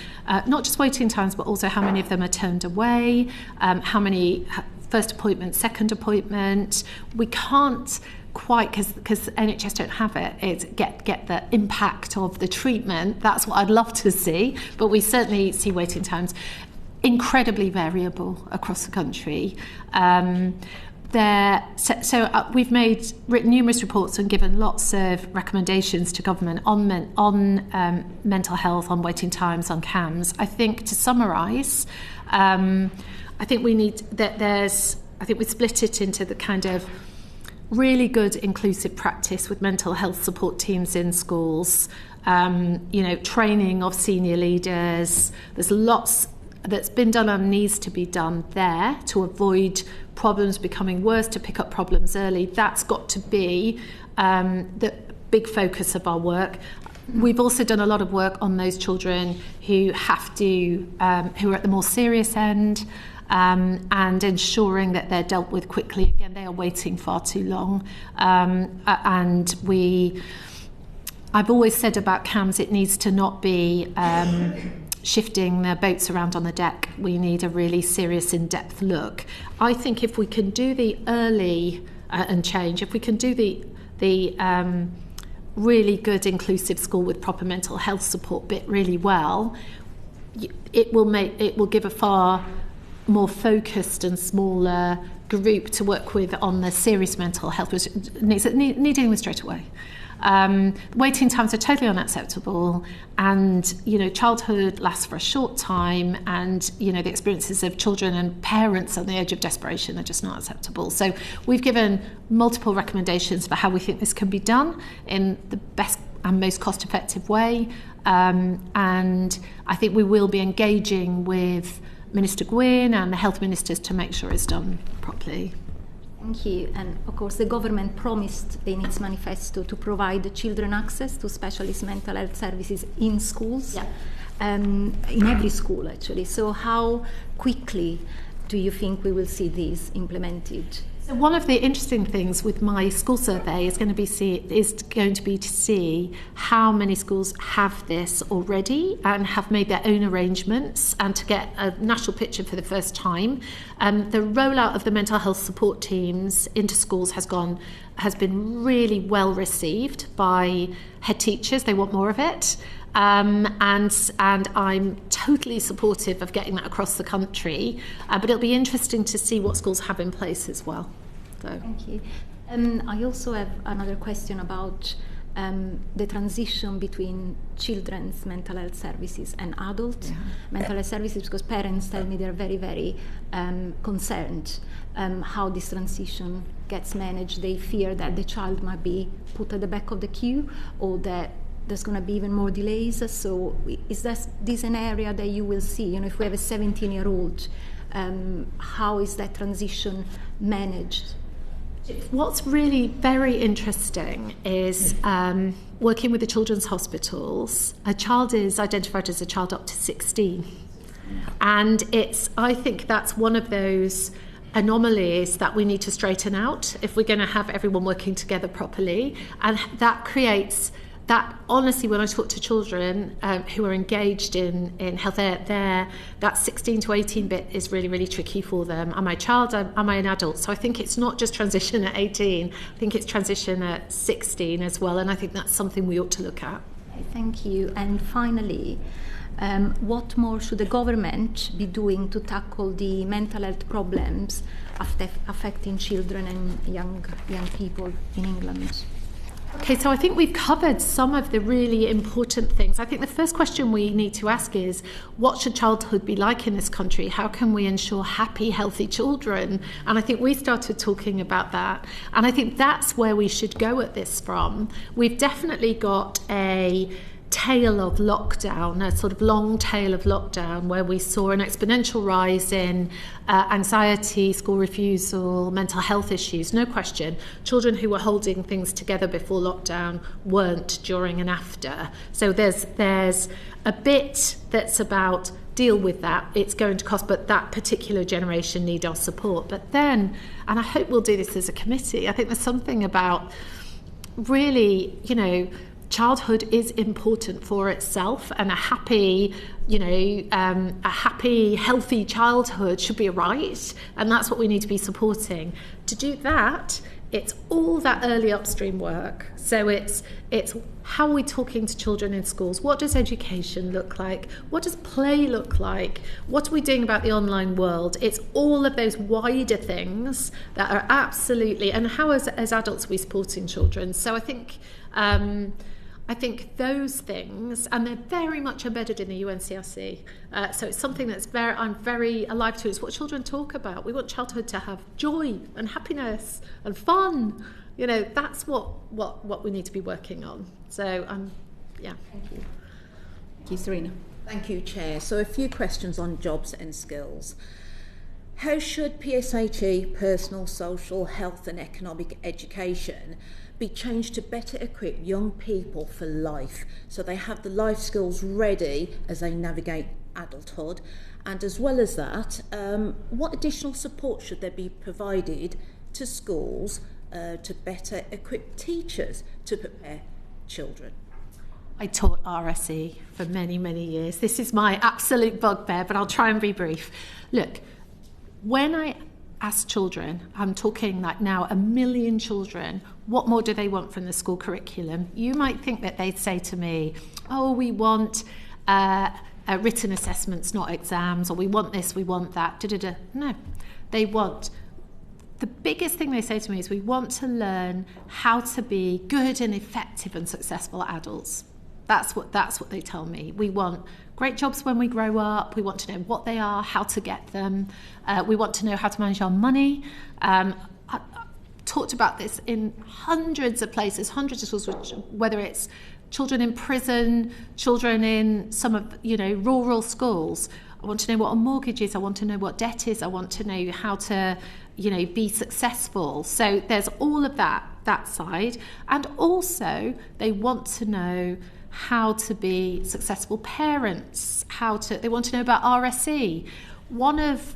not just waiting times, but also how many of them are turned away, how many first appointment, second appointment. We can't quite, because NHS don't have it, get the impact of the treatment. That's what I'd love to see, but we certainly see waiting times incredibly variable across the country. We've written numerous reports and given lots of recommendations to government on mental health, on waiting times, on CAMHS. I think to summarise, I think we split it into the kind of really good inclusive practice with mental health support teams in schools, training of senior leaders. There's lots that's been done and needs to be done there to avoid problems becoming worse, to pick up problems early. That's got to be the big focus of our work. We've also done a lot of work on those children who who are at the more serious end, and ensuring that they're dealt with quickly. Again, they are waiting far too long. I've always said about CAMHS, it needs to not be shifting their boats around on the deck. We need a really serious, in-depth look. I think if we can do the early and change, if we can do the really good inclusive school with proper mental health support bit really well, it will give a far more focused and smaller group to work with on the serious mental health, which needs dealing with straight away. Waiting times are totally unacceptable, and childhood lasts for a short time, and the experiences of children and parents on the edge of desperation are just not acceptable. So we've given multiple recommendations for how we think this can be done in the best and most cost-effective way, and I think we will be engaging with Minister Gwynne and the health ministers to make sure it's done properly. Thank you. And of course, the government promised in its manifesto to provide children access to specialist mental health services in schools, in every school actually. So how quickly do you think we will see these implemented? So one of the interesting things with my school survey is going to be to see how many schools have this already and have made their own arrangements, and to get a national picture for the first time. The rollout of the mental health support teams into schools has been really well received by head teachers. They want more of it. And I'm totally supportive of getting that across the country, but it'll be interesting to see what schools have in place as well. So. Thank you. I also have another question about the transition between children's mental health services and adult mental health services, because parents tell me they're very, very concerned how this transition gets managed. They fear that the child might be put at the back of the queue, or that there's going to be even more delays. So is this an area that you will see? If we have a 17-year-old, how is that transition managed? What's really very interesting is working with the children's hospitals. A child is identified as a child up to 16. And I think that's one of those anomalies that we need to straighten out if we're going to have everyone working together properly. And that creates that, honestly, when I talk to children who are engaged in health, that 16 to 18 bit is really, really tricky for them. Am I a child? Am I an adult? So I think it's not just transition at 18. I think it's transition at 16 as well. And I think that's something we ought to look at. Thank you. And finally, what more should the government be doing to tackle the mental health problems affecting children and young people in England? Okay, so I think we've covered some of the really important things. I think the first question we need to ask is, what should childhood be like in this country? How can we ensure happy, healthy children? And I think we started talking about that. And I think that's where we should go at this from. We've definitely got a tail of lockdown, a sort of long tail of lockdown, where we saw an exponential rise in anxiety, school refusal, mental health issues, no question. Children who were holding things together before lockdown weren't during and after. So there's a bit that's about deal with that, it's going to cost, but that particular generation need our support. But then, and I hope we'll do this as a committee, I think there's something about really, childhood is important for itself, and a happy, healthy childhood should be a right, and that's what we need to be supporting. To do that, it's all that early upstream work. So it's how are we talking to children in schools? What does education look like? What does play look like? What are we doing about the online world? It's all of those wider things that are absolutely, and how as adults are we supporting children? So I think those things, and they're very much embedded in the UNCRC. So it's something that's I'm very alive to. It's what children talk about. We want childhood to have joy and happiness and fun. That's what we need to be working on. So, yeah. Thank you. Thank you, Serena. Thank you, Chair. So a few questions on jobs and skills. How should PSHE, personal, social, health and economic education, be changed to better equip young people for life, so they have the life skills ready as they navigate adulthood? And as well as that, what additional support should there be provided to schools to better equip teachers to prepare children? I taught RSE for many, many years. This is my absolute bugbear, but I'll try and be brief. Look, when I ask children, I'm talking like now 1 million children, what more do they want from the school curriculum? You might think that they'd say to me, oh, we want written assessments, not exams, or we want this, we want that, da-da-da. No, the biggest thing they say to me is we want to learn how to be good and effective and successful adults. That's what they tell me. We want great jobs when we grow up. We want to know what they are, how to get them. We want to know how to manage our money. I talked about this in hundreds of places, hundreds of schools, whether it's children in prison, children in some of rural schools. I want to know what a mortgage is. I want to know what debt is. I want to know how to be successful. So there's all of that side. And also they want to know how to be successful parents, they want to know about RSE. One of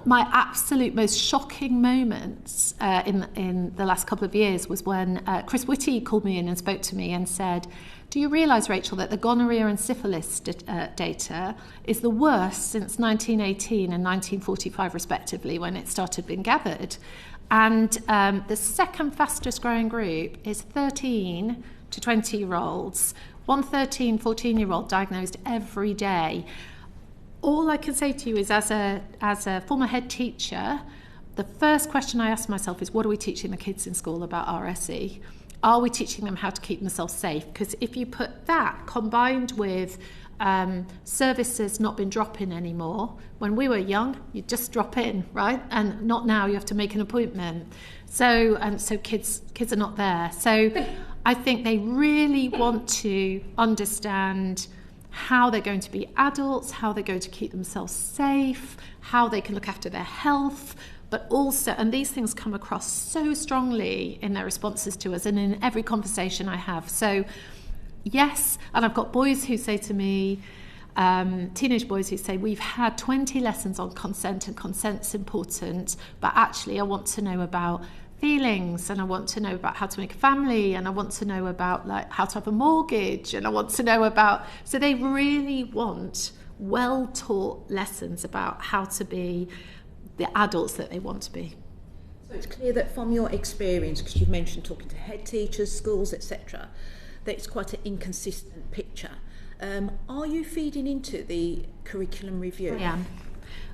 my absolute most shocking moments in the last couple of years was when Chris Whitty called me in and spoke to me and said, do you realise, Rachel, that the gonorrhea and syphilis data is the worst since 1918 and 1945 respectively, when it started being gathered? And the second fastest growing group is 13 to 20-year-olds, one 13, 14-year-old diagnosed every day. All I can say to you is, as a former head teacher, the first question I ask myself is, what are we teaching the kids in school about RSE? Are we teaching them how to keep themselves safe? Because if you put that combined with services not been drop-in anymore, when we were young, you just drop in, right? And not now, you have to make an appointment. So kids are not there. So I think they really want to understand how they're going to be adults, how they're going to keep themselves safe, how they can look after their health, but also, and these things come across so strongly in their responses to us and in every conversation I have. So yes, and I've got boys who say to me, teenage boys who say, we've had 20 lessons on consent and consent's important, but actually I want to know about feelings, and I want to know about how to make a family, and I want to know about how to have a mortgage, and I want to know about, so they really want well-taught lessons about how to be the adults that they want to be. So it's clear that from your experience, because you've mentioned talking to head teachers, schools, etc., that it's quite an inconsistent picture. Are you feeding into the curriculum review?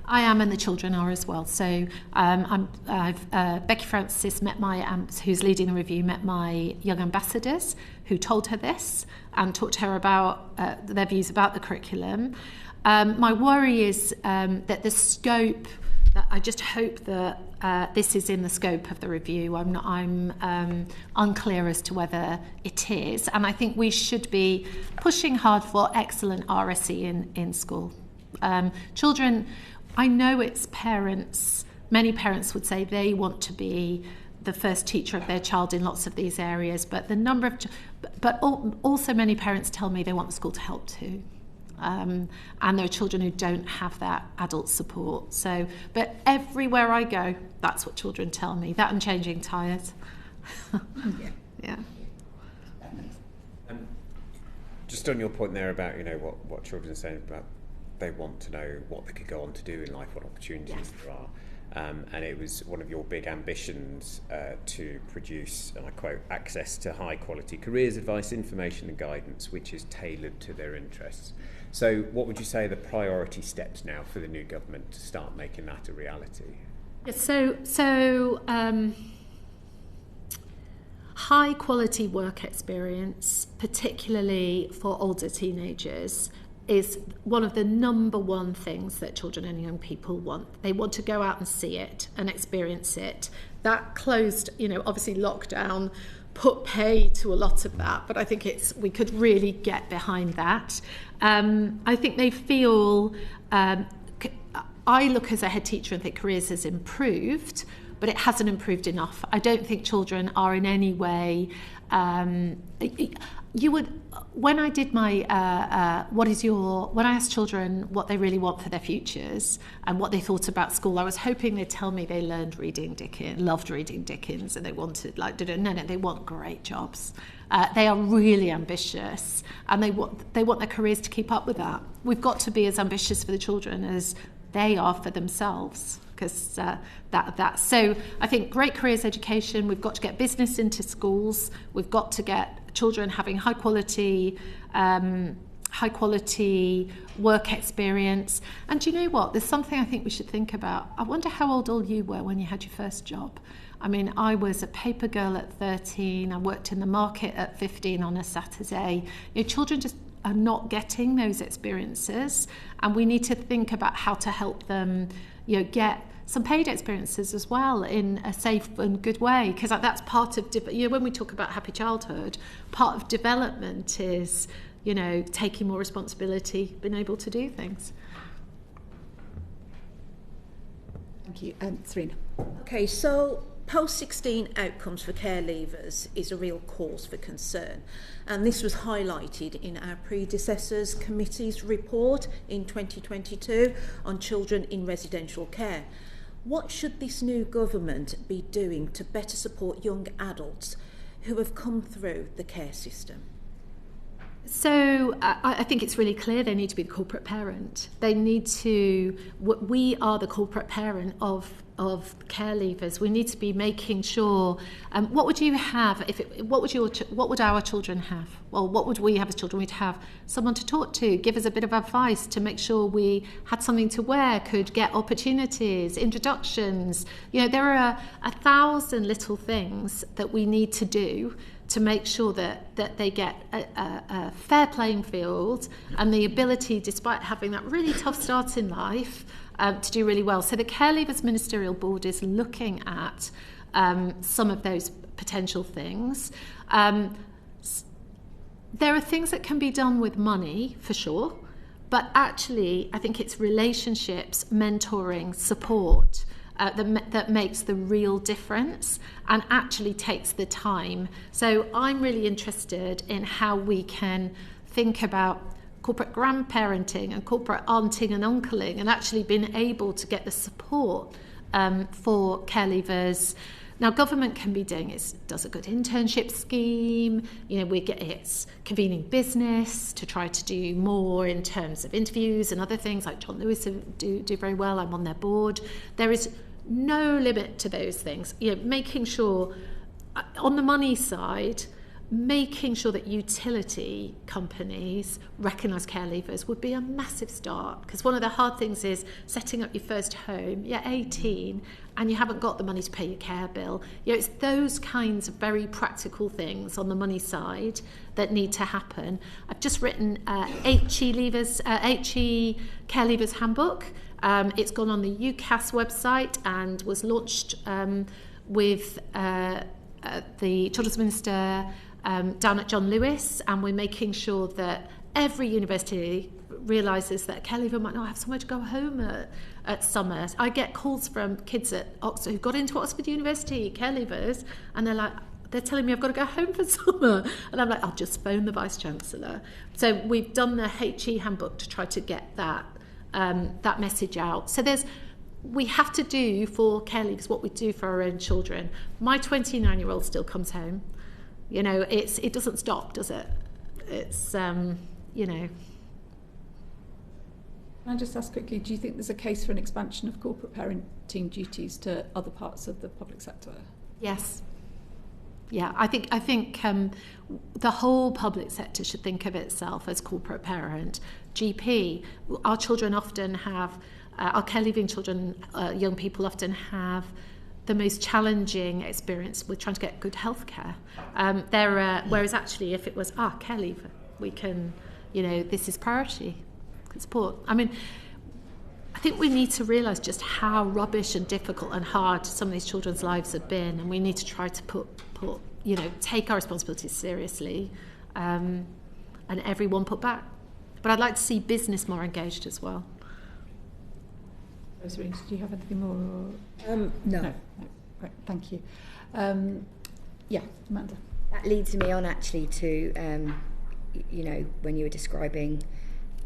I am, and the children are as well. So Becky Francis who's leading the review, met my young ambassadors who told her this and talked to her about their views about the curriculum. My worry is that the scope, that I just hope that this is in the scope of the review. I'm unclear as to whether it is, and I think we should be pushing hard for excellent RSE in school. Children, I know it's parents, many parents would say they want to be the first teacher of their child in lots of these areas, but also many parents tell me they want the school to help too. And there are children who don't have that adult support. So, but everywhere I go, that's what children tell me. That and changing tyres. Yeah. Just on your point there about what children are saying about they want to know what they could go on to do in life, what opportunities there are. And it was one of your big ambitions to produce, and I quote, access to high quality careers advice, information and guidance which is tailored to their interests. So what would you say are the priority steps now for the new government to start making that a reality? So high quality work experience, particularly for older teenagers, is one of the number one things that children and young people want. They want to go out and see it and experience it. That closed, obviously lockdown put pay to a lot of that, but I think we could really get behind that. I think they feel, I look as a head teacher and think careers has improved, but it hasn't improved enough. I don't think children are in any way, when I did my, when I asked children what they really want for their futures and what they thought about school, I was hoping they'd tell me they loved reading Dickens, and they wanted, no, they want great jobs. They are really ambitious, and they want their careers to keep up with that. We've got to be as ambitious for the children as they are for themselves. Because so I think great careers education, we've got to get business into schools, we've got to get children having high quality work experience. And do you know what, there's something I think we should think about. I wonder how old all you were when you had your first job. I mean, I was a paper girl at 13, I worked in the market at 15 on a Saturday. Children just are not getting those experiences, and we need to think about how to help them get some paid experiences as well in a safe and good way, because that's part of when we talk about happy childhood, part of development is taking more responsibility, being able to do things. Thank you. Serena. Okay, so post-16 outcomes for care leavers is a real cause for concern, and this was highlighted in our predecessors committee's report in 2022 on children in residential care. What should this new government be doing to better support young adults who have come through the care system? So I think it's really clear they need to be the corporate parent. They need to, we are the corporate parent of care leavers. We need to be making sure, what would you have, what would our children have? Well, what would we have as children? We'd have someone to talk to, give us a bit of advice to make sure we had something to wear, could get opportunities, introductions. There are 1,000 little things that we need to do to make sure that they get a fair playing field and the ability, despite having that really tough start in life, to do really well. So the Care Leavers Ministerial Board is looking at some of those potential things. There are things that can be done with money, for sure, but actually I think it's relationships, mentoring, support, that makes the real difference and actually takes the time. So I'm really interested in how we can think about corporate grandparenting and corporate aunting and uncling, and actually being able to get the support for care leavers. Now, government can be doing it, does a good internship scheme, it's convening business to try to do more in terms of interviews and other things, like John Lewis do very well. I'm on their board. There is no limit to those things. Making sure on the money side, making sure that utility companies recognise care leavers would be a massive start, because one of the hard things is setting up your first home. You're 18 and you haven't got the money to pay your care bill. It's those kinds of very practical things on the money side that need to happen. I've just written HE Care Leavers Handbook. It's gone on the UCAS website and was launched with the Children's Minister down at John Lewis, and we're making sure that every university realises that a care leaver might not have somewhere to go home at summer. I get calls from kids at Oxford who got into Oxford University, care leavers, and they're telling me I've got to go home for summer, and I'm like, I'll just phone the Vice-Chancellor. So we've done the HE handbook to try to get that message out. So we have to do for care leavers what we do for our own children. My 29-year-old still comes home. It doesn't stop, does it? It's, Can I just ask quickly, do you think there's a case for an expansion of corporate parenting duties to other parts of the public sector? Yes. Yeah, I think the whole public sector should think of itself as corporate parent. GP, our children often have, our care leaving children, young people often have the most challenging experience with trying to get good health care. Whereas actually if it was, care leave, we can, this is priority support. I mean, I think we need to realise just how rubbish and difficult and hard some of these children's lives have been, and we need to try to take our responsibilities seriously, and everyone put back. But I'd like to see business more engaged as well. Rosemary, do you have anything more? No. Right, thank you. Amanda. That leads me on actually to, when you were describing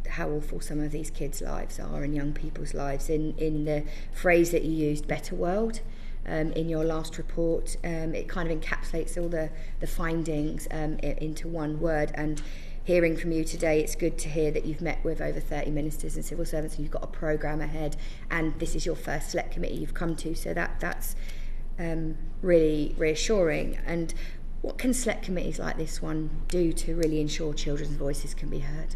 how awful some of these kids' lives are and young people's lives, in the phrase that you used, better world, in your last report, it kind of encapsulates all the findings into one word. And hearing from you today, it's good to hear that you've met with over 30 ministers and civil servants, and you've got a programme ahead, and this is your first select committee you've come to, so that's really reassuring. And what can select committees like this one do to really ensure children's voices can be heard?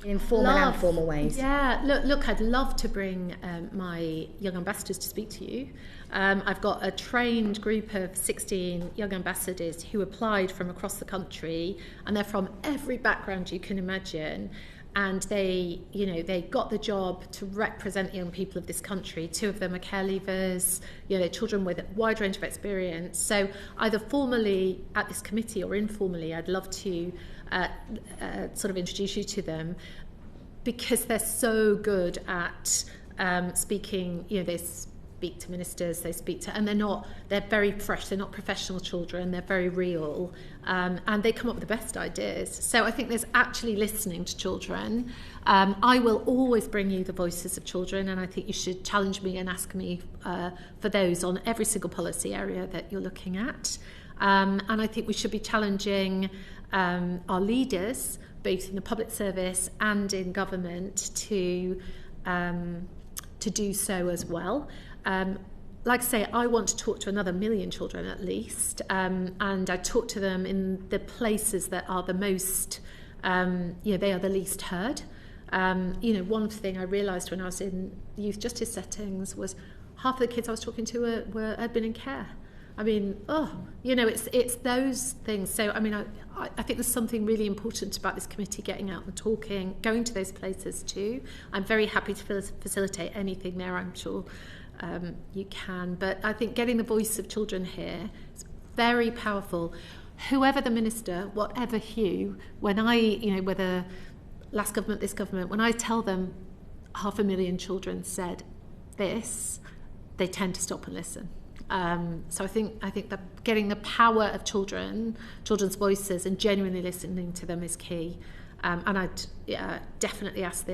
In formal and formal ways. Yeah, look, I'd love to bring my young ambassadors to speak to you. I've got a trained group of 16 young ambassadors who applied from across the country, and they're from every background you can imagine. And they got the job to represent young people of this country. 2 of them are care leavers, children with a wide range of experience. So either formally at this committee or informally, I'd love to sort of introduce you to them, because they're so good at speaking. They speak to ministers, and they're very fresh. They're not professional children. They're very real, and they come up with the best ideas. So I think there's actually listening to children. I will always bring you the voices of children, and I think you should challenge me and ask me for those on every single policy area that you're looking at. And I think we should be challenging our leaders, both in the public service and in government, to do so as well. Like I say, I want to talk to another 1 million children at least, and I talk to them in the places that are the most, they are the least heard. One thing I realised when I was in youth justice settings was half of the kids I was talking to had been in care. I mean, it's those things. So, I mean, I think there's something really important about this committee getting out and talking, going to those places too. I'm very happy to facilitate anything there, I'm sure you can. But I think getting the voice of children here is very powerful. Whoever the minister, whatever hue, when whether last government, this government, when I tell them 500,000 children said this, they tend to stop and listen. So I think that getting the power of children's voices and genuinely listening to them is key. And I'd definitely ask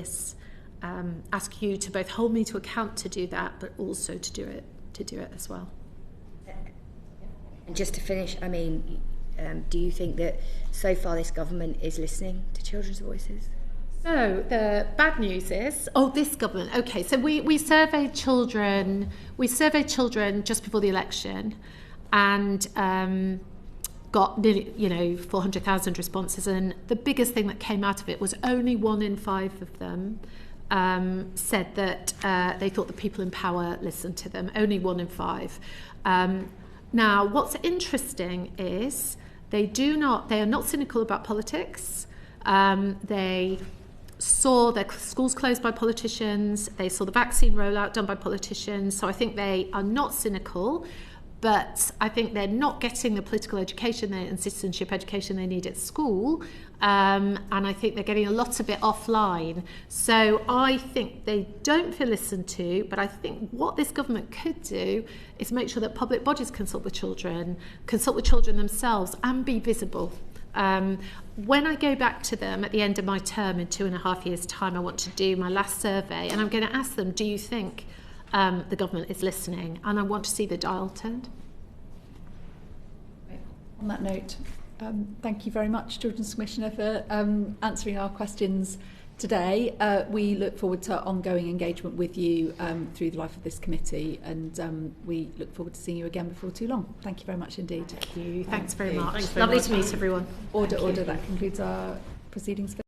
you to both hold me to account to do that, but also to do it as well. And just to finish, I mean, do you think that so far this government is listening to children's voices? So the bad news is, this government. Okay, so we surveyed children. We surveyed children just before the election, and got nearly 400,000 responses, and the biggest thing that came out of it was only 1 in 5 of them said that they thought the people in power listened to them. Only 1 in 5. Now, what's interesting is they are not cynical about politics. They saw their schools closed by politicians. They saw the vaccine rollout done by politicians. So I think they are not cynical, but I think they're not getting the political education and citizenship education they need at school. And I think they're getting a lot of it offline. So I think they don't feel listened to, but I think what this government could do is make sure that public bodies consult with children themselves, and be visible. When I go back to them at the end of my term in 2.5 years' time, I want to do my last survey, and I'm going to ask them, do you think the government is listening? And I want to see the dial turned. On that note, thank you very much, Children's Commissioner, for answering our questions today. We look forward to ongoing engagement with you through the life of this committee, and we look forward to seeing you again before too long. Thank you very much indeed. Thank you. Thanks very much. Thanks very Lovely much. to meet everyone. Order. That concludes our proceedings for